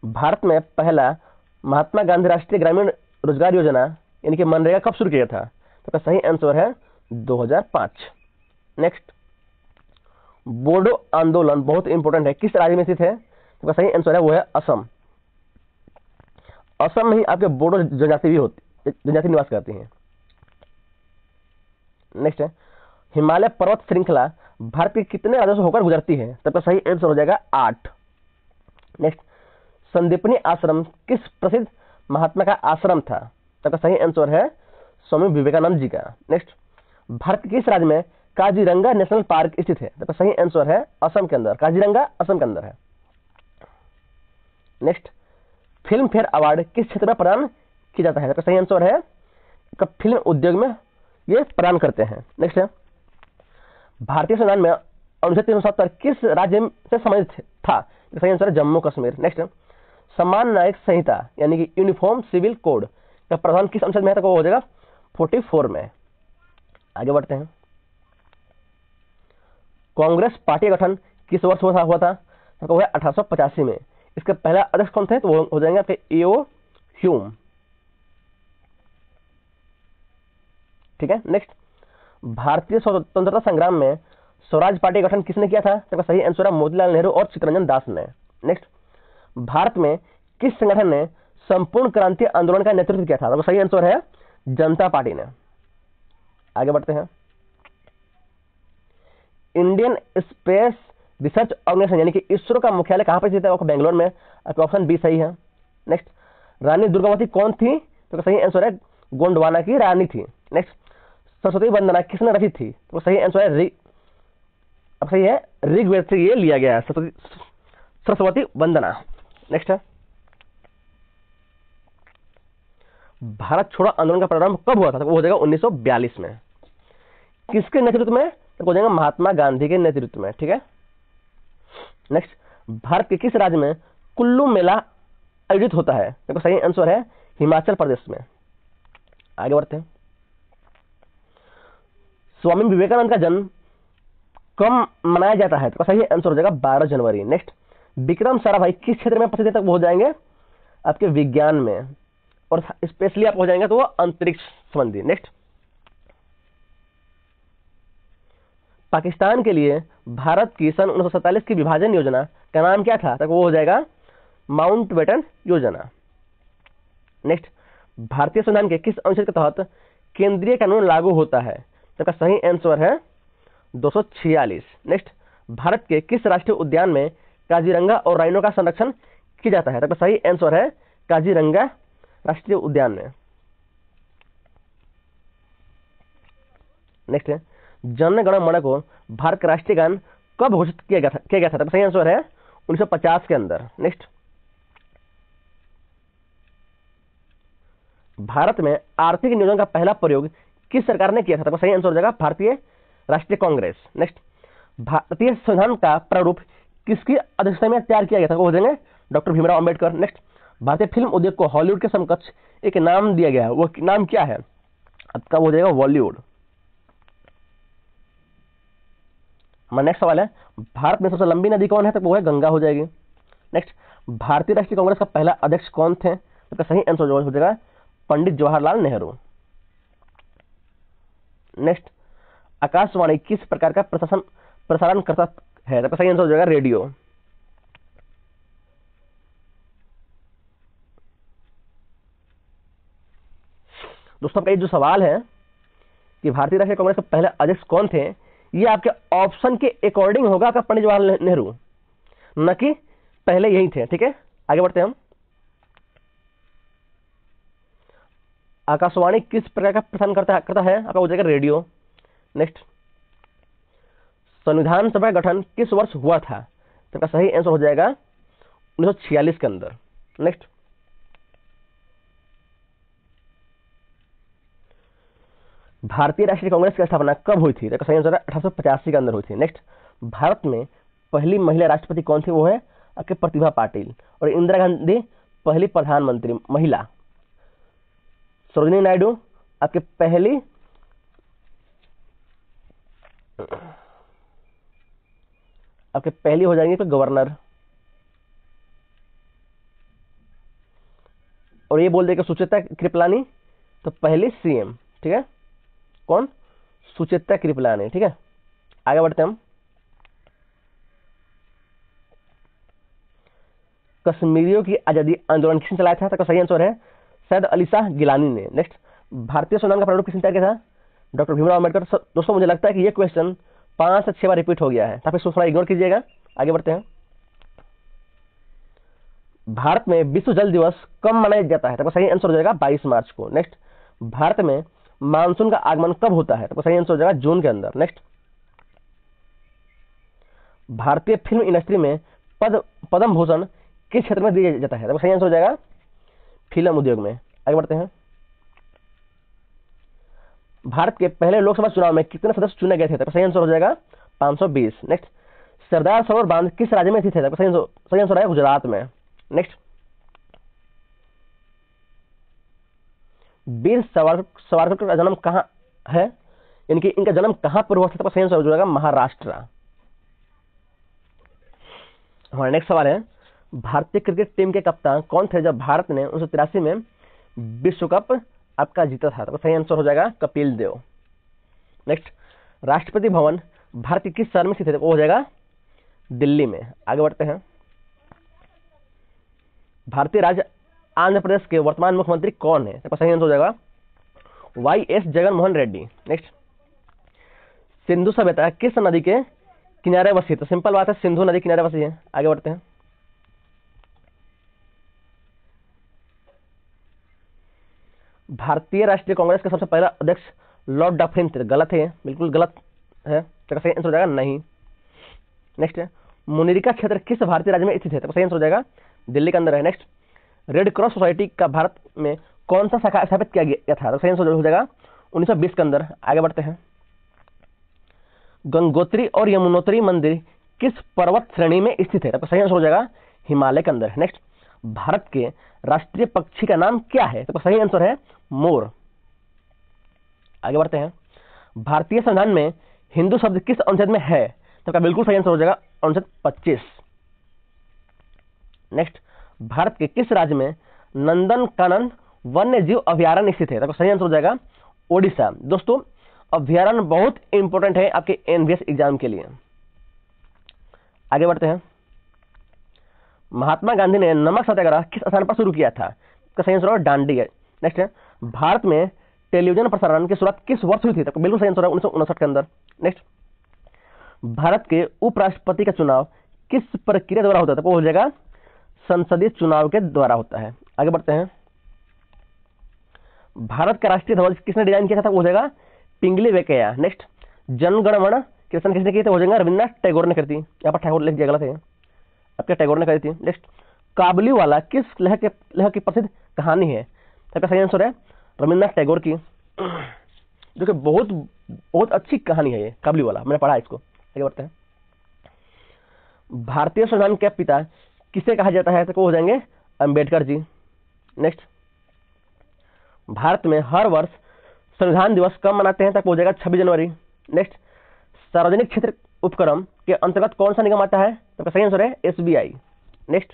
S1: भारत में पहला महात्मा गांधी राष्ट्रीय ग्रामीण रोजगार योजना यानी कि मनरेगा कब शुरू किया था? तो सही आंसर है 2005। नेक्स्ट, बोडो आंदोलन बहुत इंपॉर्टेंट है, किस राज्य में स्थित है? तो सही आंसर है वो है असम। असम में ही आपके बोडो जनजाति निवास करती हैं। नेक्स्ट है, हिमालय पर्वत श्रृंखला भारत के कितने राज्यों से होकर गुजरती है? तब सही आंसर हो जाएगा 8। नेक्स्ट, संदीपनी आश्रम किस प्रसिद्ध महात्मा का आश्रम था? तब सही आंसर है स्वामी विवेकानंद जी का। नेक्स्ट, भारत के किस राज्य में काजीरंगा नेशनल पार्क स्थित है? तब सही आंसर है असम के अंदर। काजीरंगा असम के अंदर है। नेक्स्ट, फिल्म फेयर अवार्ड किस क्षेत्र में प्रदान किया जाता है? तो सही आंसर है फिल्म उद्योग में ये प्रदान करते हैं। नेक्स्ट है, भारतीय संविधान में अनुच्छेद 370 किस राज्य से संबंधित था? तो सही आंसर है जम्मू कश्मीर। नेक्स्ट है, समान न्यायिक संहिता यानी कि यूनिफॉर्म सिविल कोड का प्रावधान किस अनुच्छेद में है? तो वो हो जाएगा 44 में। आगे बढ़ते हैं, कांग्रेस पार्टी का गठन किस वर्ष हुआ था? तो 1885 में। इसके पहला अध्यक्ष कौन थे? तो वो हो जाएंगे आपके एओ ह्यूम। ठीक है। नेक्स्ट, भारतीय स्वतंत्रता संग्राम में स्वराज पार्टी का गठन किसने किया था? तो सही आंसर है मोतीलाल नेहरू और चित्तरंजन दास ने। नेक्स्ट, भारत में किस संगठन ने संपूर्ण क्रांति आंदोलन का नेतृत्व किया था? तो सही आंसर है जनता पार्टी ने। आगे बढ़ते हैं, इंडियन स्पेस रिसर्च ऑर्गेनाइजेशन यानी कि इसरो का मुख्यालय कहां पर स्थित है? बेंगलोर में। ऑप्शन बी सही है। नेक्स्ट, रानी दुर्गावती कौन थी? तो सही आंसर है गोंडवाना की रानी थी। नेक्स्ट, सरस्वती वंदना किसने रची थी? तो सही आंसर है अब सही है ऋग्वेद से ये लिया गया है, सरस्वती वंदना। नेक्स्ट है, भारत छोड़ो आंदोलन का प्रारंभ कब हुआ था? तो वो हो जाएगा 1942 में। किसके नेतृत्व में? तो हो जाएगा महात्मा गांधी के नेतृत्व में। ठीक है। नेक्स्ट, भारत के किस राज्य में कुल्लू मेला आयोजित होता है? तो सही आंसर है हिमाचल प्रदेश में। आगे बढ़ते हैं, स्वामी विवेकानंद का जन्म कब मनाया जाता है? तो सही आंसर हो जाएगा 12 जनवरी। नेक्स्ट, विक्रम साराभाई किस क्षेत्र में प्रसिद्ध है? तक वो हो जाएंगे आपके विज्ञान में, और स्पेशली आप हो जाएंगे तो वो अंतरिक्ष संबंधी। नेक्स्ट, पाकिस्तान के लिए भारत की सन 1947 की विभाजन योजना का नाम क्या था? तक वो हो जाएगा माउंटबेटन योजना। नेक्स्ट, भारतीय संविधान के किस अनुच्छेद के तहत केंद्रीय कानून लागू होता है? तो सही आंसर है 246। नेक्स्ट, भारत के किस राष्ट्रीय उद्यान में काजीरंगा और राइनो का संरक्षण किया जाता है? तो सही आंसर है काजीरंगा राष्ट्रीय उद्यान में। नेक्स्ट है, जन गण मन को भारत का राष्ट्रीय गान कब घोषित किया गया था? तो सही आंसर है 1950 के अंदर। नेक्स्ट, भारत में आर्थिक नियोजन का पहला प्रयोग किस सरकार ने किया था? तो सही आंसर हो जाएगा भारतीय राष्ट्रीय कांग्रेस। नेक्स्ट, भारतीय संविधान का प्रारूप किसकी अध्यक्षता में तैयार किया गया था? वो हो जाएंगे डॉक्टर भीमराव अंबेडकर। नेक्स्ट, भारतीय फिल्म उद्योग को हॉलीवुड के समकक्ष एक नाम दिया गया है, वो नाम क्या है? आपका हो जाएगा बॉलीवुड। हमारा नेक्स्ट सवाल है, भारत में सबसे लंबी नदी कौन है? तो वो है गंगा हो जाएगी। नेक्स्ट, भारतीय राष्ट्रीय कांग्रेस का पहला अध्यक्ष कौन थे? तो सही आंसर हो जाएगा पंडित जवाहरलाल नेहरू। नेक्स्ट, आकाशवाणी किस प्रकार का प्रसारण करता है? तो सही आंसर हो जाएगा रेडियो। दोस्तों, आपका ये जो सवाल है कि भारतीय राष्ट्रीय कांग्रेस के पहले अध्यक्ष कौन थे, ये आपके ऑप्शन के अकॉर्डिंग होगा आपका पंडित जवाहरलाल नेहरू, न कि पहले यही थे। ठीक है, आगे बढ़ते हैं हम। आकाशवाणी किस प्रकार का प्रसारण करता है? आपका हो जाएगा रेडियो। नेक्स्ट, संविधान सभा का गठन किस वर्ष हुआ था? तो सही आंसर हो जाएगा 1946 के अंदर। नेक्स्ट, भारतीय राष्ट्रीय कांग्रेस की स्थापना कब हुई थी? तो सही आंसर है 1885 के अंदर हुई थी। नेक्स्ट, भारत में पहली महिला राष्ट्रपति कौन थी? वो है आपके प्रतिभा पाटिल। और इंदिरा गांधी पहली प्रधानमंत्री महिला। सरोजिनी नायडू आपके पहली हो जाएंगे तो गवर्नर। और ये बोल देगा सुचेता कृपलानी तो पहली सीएम। ठीक है, कौन? सुचेता कृपलानी। ठीक है, आगे बढ़ते हैं हम। कश्मीरियों की आजादी आंदोलन किसने चलाया था? तो सही आंसर है सैयद अली शाह गिलानी ने। नेक्स्ट, भारतीय संविधान का प्रारूप किसने तैयार किया था? डॉक्टर भीमराव अम्बेडकर। दोस्तों, मुझे लगता है कि ये क्वेश्चन 5 से 6 बार रिपीट हो गया है, आप इसको थोड़ा इग्नोर कीजिएगा। आगे बढ़ते हैं, भारत में विश्व जल दिवस कब मनाया जाता है? तो सही आंसर हो जाएगा 22 मार्च को। नेक्स्ट, भारत में मानसून का आगमन कब होता है? तो सही आंसर हो जाएगा जून के अंदर। नेक्स्ट, भारतीय फिल्म इंडस्ट्री में पद्म भूषण किस क्षेत्र में दिया जाता है? तो सही आंसर हो जाएगा फिल्म उद्योग में। आगे बढ़ते हैं। भारत के पहले लोकसभा चुनाव में कितने सदस्य चुने गए थे? तो सही आंसर हो जाएगा 520। नेक्स्ट, सरदार सरोवर बांध किस राज्य में स्थित है? तो सही आंसर है गुजरात में। नेक्स्ट, वीर सावरकर का जन्म कहाँ है, यानी कि इनका जन्म कहां पर हुआ था? तो सही आंसर हो जाएगा महाराष्ट्र। हमारा नेक्स्ट सवाल है, भारतीय क्रिकेट टीम के कप्तान कौन थे जब भारत ने 1983 में विश्व कप आपका जीता था? तो सही आंसर हो जाएगा कपिल देव। नेक्स्ट, राष्ट्रपति भवन भारत के किस शहर में स्थित है? वो हो जाएगा दिल्ली में। आगे बढ़ते हैं। भारतीय राज्य आंध्र प्रदेश के वर्तमान मुख्यमंत्री कौन है? तो सही आंसर हो जाएगा YS जगनमोहन रेड्डी। नेक्स्ट, सिंधु सभ्यता किस नदी के किनारे बसी? तो सिंपल बात है, सिंधु नदी किनारे बसी है। आगे बढ़ते हैं। भारतीय राष्ट्रीय कांग्रेस के सबसे पहला अध्यक्ष लॉर्ड डफरिन थे। गलत है, बिल्कुल गलत है। तो सही आंसर हो जाएगा नहीं। नेक्स्ट है, मुनिरिका क्षेत्र किस भारतीय राज्य में स्थित है? तो सही आंसर हो जाएगा दिल्ली के अंदर है। नेक्स्ट, रेड क्रॉस सोसाइटी का भारत में कौन सा शाखा स्थापित किया गया था? तो सही आंसर हो जाएगा 1920 के अंदर। आगे बढ़ते हैं। गंगोत्री और यमुनोत्री मंदिर किस पर्वत श्रेणी में स्थित है? तो सही आंसर हो जाएगा हिमालय के अंदर। नेक्स्ट, भारत के राष्ट्रीय पक्षी का नाम क्या है? तो सही आंसर है मोर। आगे बढ़ते हैं। भारतीय संविधान में हिंदू शब्द किस अनुच्छेद में है? तो बिल्कुल सही आंसर हो जाएगा अनुच्छेद 25। नेक्स्ट, भारत के किस राज्य में नंदनकानन वन्य जीव अभ्यारण्य स्थित है? तो सही आंसर हो जाएगा ओडिशा। दोस्तों, अभ्यारण्य बहुत इंपॉर्टेंट है आपके एनवीएस एग्जाम के लिए। आगे बढ़ते हैं। महात्मा गांधी ने नमक सत्याग्रह किस स्थान पर शुरू किया था? तो सही आंसर होगा दांडी है। नेक्स्ट है, भारत में टेलीविजन प्रसारण की शुरुआत किस वर्ष हुई थी? तो बिल्कुल सही आंसर है 1959 के अंदर। नेक्स्ट, भारत के उपराष्ट्रपति का चुनाव किस प्रक्रिया द्वारा होता है? तो वो हो जाएगा संसदीय चुनाव के द्वारा होता है। आगे बढ़ते हैं। भारत का राष्ट्रीय ध्वज किसने डिजाइन किया था? वो हो जाएगा पिंगली वेंकैया। नेक्स्ट, जनगणमन की रचना किसने की थी? हो जाएगा रविन्द्रनाथ टैगोर ने कर दी। यहाँ पर टैगोर लिख दिया, गलत है, आपके टैगोर ने करी थी। नेक्स्ट, काबुलीवाला किस लेखक की प्रसिद्ध कहानी है? आपका सही आंसर है रविन्द्रनाथ टैगोर की, जो कि बहुत बहुत अच्छी कहानी है ये काबुलीवाला, मैंने पढ़ा इसको। आगे बढ़ते हैं। भारतीय संविधान के पिता किसे कहा जाता है? तो हो जाएंगे अंबेडकर जी। नेक्स्ट, भारत में हर वर्ष संविधान दिवस कब मनाते हैं? तक हो जाएगा 26 जनवरी। नेक्स्ट, सार्वजनिक क्षेत्र उपक्रम के अंतर्गत कौन सा निगम आता है? तो सही आंसर है SBI। नेक्स्ट,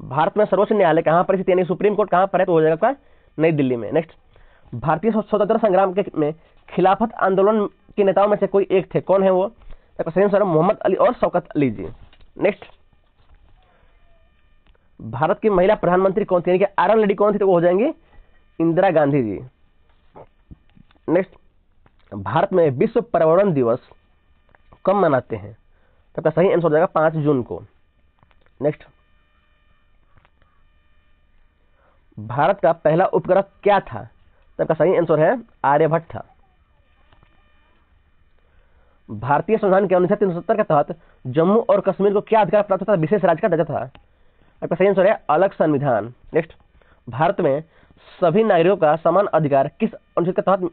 S1: भारत में सर्वोच्च न्यायालय कहां पर स्थित, यानी सुप्रीम कोर्ट कहां पर है? तो हो जाएगा आपका नई दिल्ली में। नेक्स्ट, भारतीय स्वतंत्रता संग्राम में खिलाफत आंदोलन के नेताओं में से कोई एक थे, कौन है वो? तो सही आंसर है मोहम्मद अली और शौकत अली जी। नेक्स्ट, भारत की महिला प्रधानमंत्री कौन थी, यानी कि आयरन लेडी कौन थी? तो वो हो जाएंगी इंदिरा गांधी जी। नेक्स्ट, भारत में विश्व पर्यावरण दिवस कब मनाते हैं? तो सही आंसर हो जाएगा 5 जून को। नेक्स्ट, भारत का पहला उपग्रह क्या था? तो सही आंसर है आर्यभट्ट था। भारतीय संविधान के अनुच्छेद 370 के तहत जम्मू और कश्मीर को क्या अधिकार प्राप्त था? विशेष राज्य का दर्जा था। आपका सही आंसर है अलग संविधान। नेक्स्ट, भारत में सभी नागरिकों का समान अधिकार किस अनुच्छेद के तहत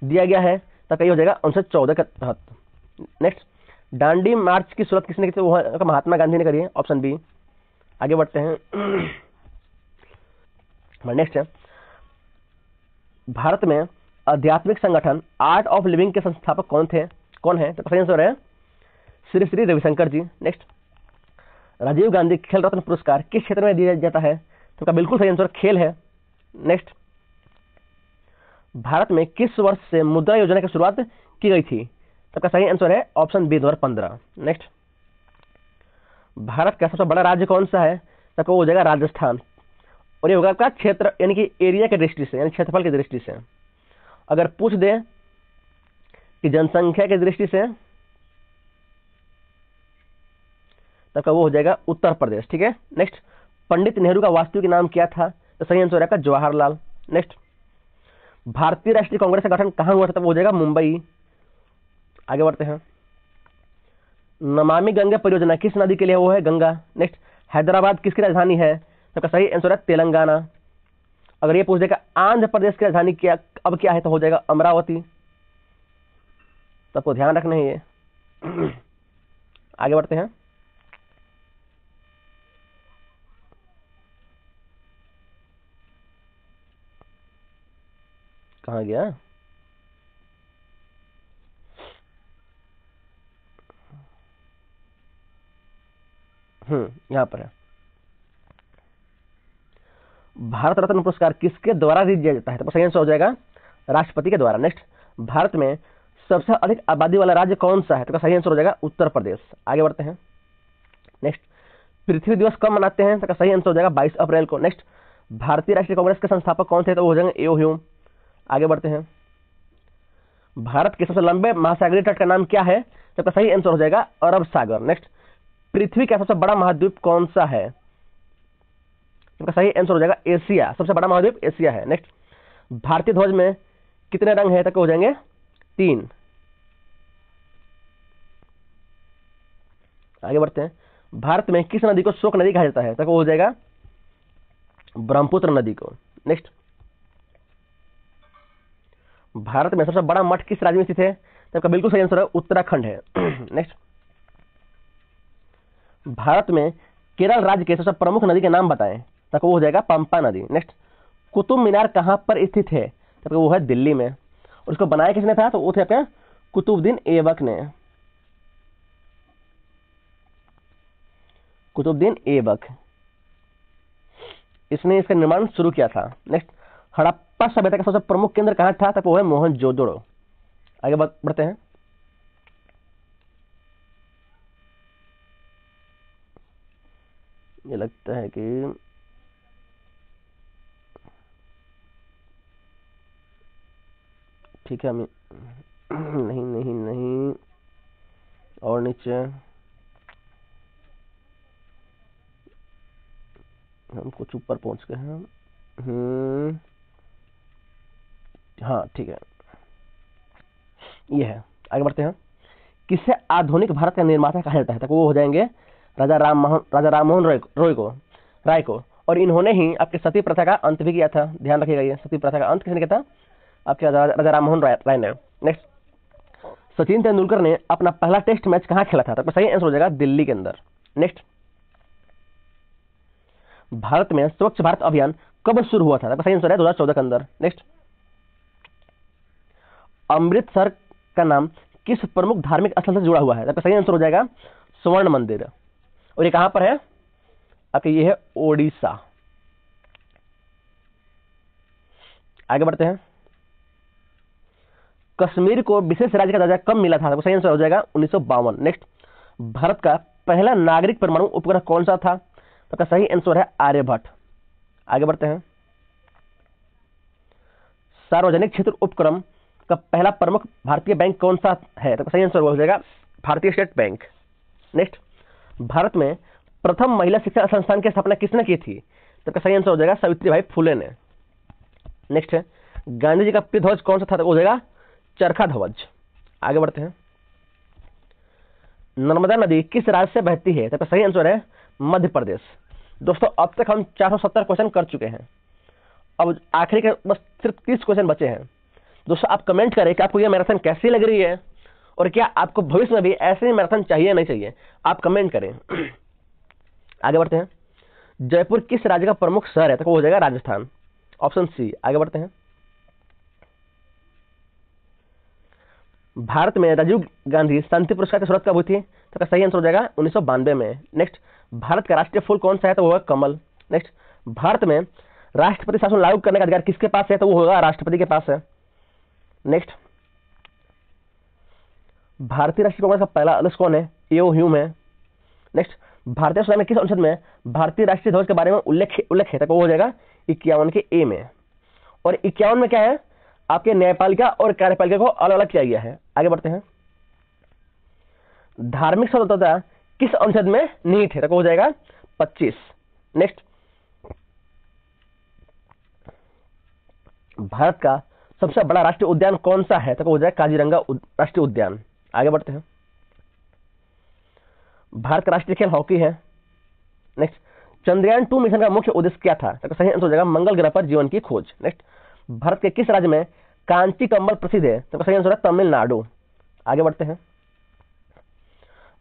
S1: दिया गया है? तो ये हो जाएगा अनुच्छेद 14 के तहत। नेक्स्ट, दांडी मार्च की शुरुआत किसने की थी? वो महात्मा गांधी ने करी है, ऑप्शन बी। आगे बढ़ते हैं। नेक्स्ट है, भारत में आध्यात्मिक संगठन आर्ट ऑफ लिविंग के संस्थापक कौन है? तो सही आंसर है श्री श्री रविशंकर जी। नेक्स्ट, राजीव गांधी खेल रत्न पुरस्कार किस क्षेत्र में दिया जाता है? तो बिल्कुल सही आंसर खेल है। नेक्स्ट, भारत में किस वर्ष से मुद्रा योजना की शुरुआत की गई थी? तो सही आंसर है ऑप्शन बी 2015। नेक्स्ट, भारत का सबसे बड़ा राज्य कौन सा है? तो वो हो जाएगा राजस्थान, और ये होगा आपका क्षेत्र यानी कि एरिया की दृष्टि से, यानी क्षेत्रफल की दृष्टि से। अगर पूछ दे कि जनसंख्या की दृष्टि से, तब वो हो जाएगा उत्तर प्रदेश। ठीक है। नेक्स्ट, पंडित नेहरू का वास्तविक नाम क्या था? तो सही आंसर है जवाहरलाल। नेक्स्ट, भारतीय राष्ट्रीय कांग्रेस का गठन कहां हुआ था? तब हो जाएगा मुंबई। आगे बढ़ते हैं। नमामि गंगे परियोजना किस नदी के लिए? वो है गंगा। नेक्स्ट, हैदराबाद किसकी राजधानी है? तो सही आंसर है तेलंगाना। अगर ये पूछ देगा आंध्र प्रदेश की राजधानी क्या अब क्या है, तो हो जाएगा अमरावती। तो आपको ध्यान रखना है ये। आगे बढ़ते हैं। कहाँ गया? यहां पर है। भारत रत्न पुरस्कार किसके द्वारा दिया जाता है? तो सही आंसर हो जाएगा राष्ट्रपति के द्वारा। नेक्स्ट, भारत में सबसे अधिक आबादी वाला राज्य कौन सा है? तो सही आंसर हो जाएगा उत्तर प्रदेश। आगे बढ़ते हैं। नेक्स्ट, पृथ्वी दिवस कब मनाते हैं? तो सही आंसर हो जाएगा 22 अप्रैल को। नेक्स्ट, भारतीय राष्ट्रीय कांग्रेस के संस्थापक कौन थे? तो वो हो जाएंगे एओ ह्यूम। आगे बढ़ते हैं। भारत के सबसे लंबे महासागरीय तट का नाम क्या है? तो सही आंसर हो जाएगा अरब सागर। नेक्स्ट, पृथ्वी का सबसे बड़ा महाद्वीप कौन सा है? तो सही आंसर हो जाएगा एशिया। सबसे बड़ा महाद्वीप एशिया है। नेक्स्ट, भारतीय ध्वज में कितने रंग है? तक हो जाएंगे 3। आगे बढ़ते हैं। भारत में किस नदी को शोक नदी कहा जाता है? तक हो जाएगा ब्रह्मपुत्र नदी को। नेक्स्ट, भारत में सबसे बड़ा मठ किस राज्य में स्थित है? तब बिल्कुल सही आंसर है उत्तराखंड है। नेक्स्ट, भारत में केरल राज्य के सबसे प्रमुख नदी के नाम बताएं। तक वो हो जाएगा पंपा नदी। नेक्स्ट, कुतुब मीनार कहां पर स्थित है? तब वो है दिल्ली में। और उसको बनाया किसने था? तो वो थे अपने कुतुबुद्दीन ऐबक ने। कुतुबुद्दीन ऐबक, इसने इसका निर्माण शुरू किया था। नेक्स्ट, हड़प्पा सभ्यता का सबसे प्रमुख केंद्र कहां था? तब वो है मोहनजोदड़ो। आगे बढ़ते हैं। ये लगता है कि ठीक है, नहीं नहीं नहीं, और नीचे हम कुछ ऊपर पहुंच गए हैं। हाँ ठीक है, ये है। आगे बढ़ते हैं। किसे आधुनिक भारत का निर्माता कहा जाता है? तक वो हो जाएंगे राजा राममोहन राय को। और इन्होंने ही आपके सती प्रथा का अंत भी किया था। ध्यान रखिएगा, ये सती प्रथा का अंत किसने किया था? आपके राजा राममोहन राय ने। नेक्स्ट, सचिन तेंदुलकर ने अपना पहला टेस्ट मैच कहां खेला था? तो सही आंसर हो जाएगा दिल्ली के अंदर। नेक्स्ट, भारत में स्वच्छ भारत अभियान कब शुरू हुआ था? तो सही आंसर है 2014 के अंदर। नेक्स्ट, अमृतसर का नाम किस प्रमुख धार्मिक स्थल से जुड़ा हुआ है? तो सही आंसर हो जाएगा स्वर्ण मंदिर। और ये कहां पर है? आपके ये है ओडिशा। आगे बढ़ते हैं। कश्मीर को विशेष राज्य का दर्जा कब मिला था? तो सही आंसर हो जाएगा 1952। नेक्स्ट, भारत का पहला नागरिक परमाणु उपग्रह कौन सा था? तो सही आंसर है आर्यभट्ट। आगे बढ़ते हैं। सार्वजनिक क्षेत्र उपक्रम का पहला प्रमुख भारतीय बैंक कौन सा है? तो सही आंसर हो जाएगा भारतीय स्टेट बैंक। नेक्स्ट, भारत में प्रथम महिला शिक्षा संस्थान की स्थापना किसने की थी? तो सही आंसर हो जाएगा सावित्रीबाई फुले ने। नेक्स्ट है, गांधी जी का प्रिय ध्वज कौन सा था? तो हो जाएगा चरखा ध्वज। आगे बढ़ते हैं। नर्मदा नदी किस राज्य से बहती है? तो सही आंसर है मध्य प्रदेश। दोस्तों, अब तक हम 470 क्वेश्चन कर चुके हैं। अब आखिरी के बस सिर्फ 30 क्वेश्चन बचे हैं। दोस्तों, आप कमेंट करें कि आपको यह मैराथन कैसी लग रही है, और क्या आपको भविष्य में भी ऐसे ही मैराथन चाहिए नहीं चाहिए? आप कमेंट करें। आगे बढ़ते हैं। जयपुर किस राज्य का प्रमुख शहर है? तो वो हो जाएगा राजस्थान, ऑप्शन सी। आगे बढ़ते हैं। भारत में राजीव गांधी शांति पुरस्कार की शुरुआत कब हुई थी? तो सही आंसर हो जाएगा 1992 में। नेक्स्ट, भारत का राष्ट्रीय फूल कौन सा है? तो वो है कमल। नेक्स्ट, भारत में राष्ट्रपति शासन लागू करने का अधिकार किसके पास है? तो वो होगा राष्ट्रपति के पास है। नेक्स्ट, भारतीय राष्ट्रीय कांग्रेस का पहला अध्यक्ष कौन है? एओ ह्यूम है। नेक्स्ट, भारतीय संविधान में किस अनुच्छेद में भारतीय राष्ट्रीय ध्वज के बारे में उल्लेख है? तो वो हो जाएगा 51 के ए में। और 51 में क्या है? आपके न्यायपालिका और कार्यपालिका को अलग अलग किया गया है। आगे बढ़ते हैं। धार्मिक स्वतंत्रता किस अनुच्छेद में निहित है? तो हो जाएगा 25। नेक्स्ट, भारत का सबसे बड़ा राष्ट्रीय उद्यान कौन सा है? तो हो जाएगा काजीरंगा राष्ट्रीय उद्यान। आगे बढ़ते हैं। भारत का राष्ट्रीय खेल हॉकी है। नेक्स्ट, चंद्रयान 2 मिशन का मुख्य उद्देश्य क्या था? तो सही आंसर हो जाएगा मंगल ग्रह पर जीवन की खोज। नेक्स्ट, भारत के किस राज्य में कांची कंबल प्रसिद्ध है? तो सही आंसर है तमिलनाडु। आगे बढ़ते हैं।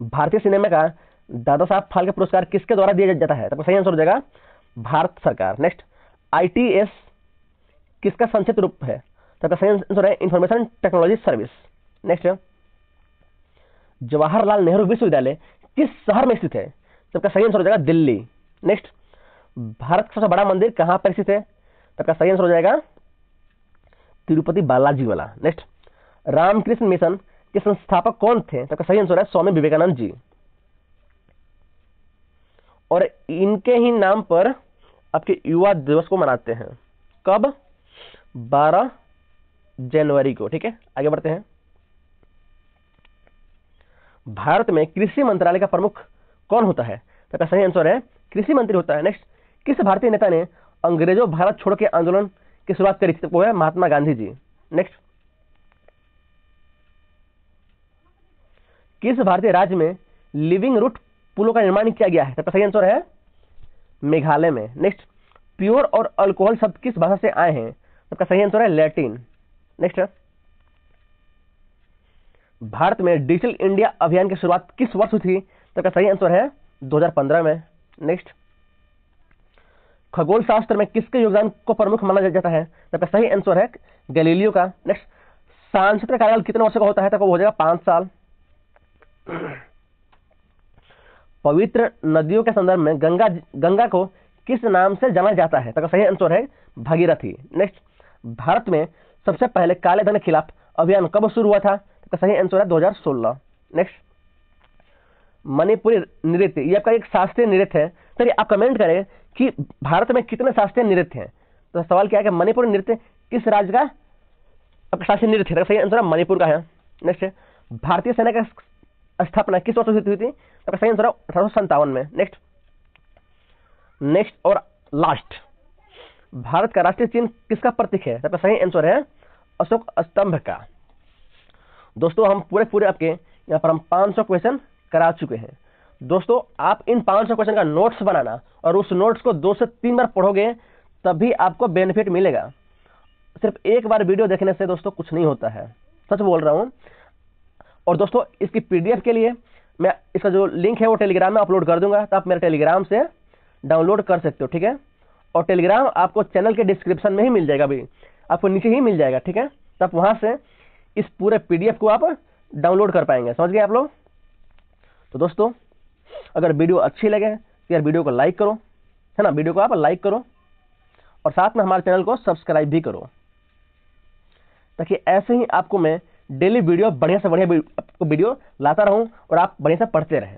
S1: भारतीय सिनेमा का दादा साहब फाल्के पुरस्कार किसके द्वारा दिया जाता है? तो सही आंसर हो जाएगा भारत सरकार। नेक्स्ट, ITS किसका संक्षिप्त रूप है? तो सही आंसर है information technology service. Next, Jawaharlal Nehru विश्वविद्यालय किस शहर में स्थित है? तो सही आंसर हो जाएगा दिल्ली। नेक्स्ट, भारत का सबसे बड़ा मंदिर कहां पर स्थित है? तो सही आंसर हो जाएगा तिरुपति बालाजी वाला। नेक्स्ट, रामकृष्ण मिशन के संस्थापक कौन थे? तो सही आंसर है स्वामी विवेकानंद जी। और इनके ही नाम पर आपके युवा दिवस को मनाते हैं। कब? 12 जनवरी को। ठीक है, आगे बढ़ते हैं। भारत में कृषि मंत्रालय का प्रमुख कौन होता है? तो सही आंसर है कृषि मंत्री होता है। नेक्स्ट, किस भारतीय नेता ने अंग्रेजों भारत छोड़ो के आंदोलन की शुरुआत करी थी? वो है महात्मा गांधी जी। नेक्स्ट, किस भारतीय राज्य में लिविंग रूट पुलों का निर्माण किया गया है? तो सही आंसर है मेघालय में। नेक्स्ट, प्योर और अल्कोहल शब्द किस भाषा से आए हैं? तो सही आंसर है लैटिन। नेक्स्ट, भारत में डिजिटल इंडिया अभियान की शुरुआत किस वर्ष हुई थी? तो सही आंसर है 2015 में। नेक्स्ट, खगोल शास्त्र में किसके योगदान को प्रमुख माना जाता है? तो सही आंसर है गैलीलियो का। नेक्स्ट, सांसद का कार्यकाल कितने वर्ष का होता है? तो वो हो जाएगा 5 साल। पवित्र नदियों के संदर्भ में गंगा को किस नाम से जाना जाता है? तो सही आंसर है भागीरथी। नेक्स्ट, भारत में सबसे पहले काले धन के खिलाफ अभियान कब शुरू हुआ था? तो सही आंसर है 2016। नेक्स्ट, मणिपुरी नृत्य ये आपका एक शास्त्रीय नृत्य है। चलिए आप कमेंट करें कि भारत में कितने शास्त्रीय नृत्य हैं। तो सवाल क्या है कि मणिपुरी नृत्य किस राज्य का शास्त्रीय नृत्य है? सही आंसर मणिपुर का है। नेक्स्ट, भारतीय सेना की स्थापना किस वर्ष हुई थी? तो सही आंसर है 1857 में। नेक्स्ट और लास्ट, भारत का राष्ट्रीय चिन्ह किसका प्रतीक है? तो सही आंसर है अशोक स्तंभ का। दोस्तों हम पूरे आपके यहाँ पर हम 500 क्वेश्चन करा चुके हैं। दोस्तों आप इन 500 क्वेश्चन का नोट्स बनाना और उस नोट्स को 2 से 3 बार पढ़ोगे तभी आपको बेनिफिट मिलेगा। सिर्फ एक बार वीडियो देखने से दोस्तों कुछ नहीं होता है, सच बोल रहा हूँ। और दोस्तों इसकी PDF के लिए मैं इसका जो लिंक है वो टेलीग्राम में अपलोड कर दूंगा, तो आप मेरे टेलीग्राम से डाउनलोड कर सकते हो। ठीक है, और टेलीग्राम आपको चैनल के डिस्क्रिप्शन में ही मिल जाएगा, भाई आपको नीचे ही मिल जाएगा। ठीक है, तो आप वहां से इस पूरे PDF को आप डाउनलोड कर पाएंगे। समझ गए आप लोग? तो दोस्तों अगर वीडियो अच्छी लगे तो यार वीडियो को लाइक करो, है ना, वीडियो को आप लाइक करो और साथ में हमारे चैनल को सब्सक्राइब भी करो, ताकि ऐसे ही आपको मैं डेली वीडियो बढ़िया से बढ़िया वीडियो लाता रहूं और आप बढ़िया से पढ़ते रहें।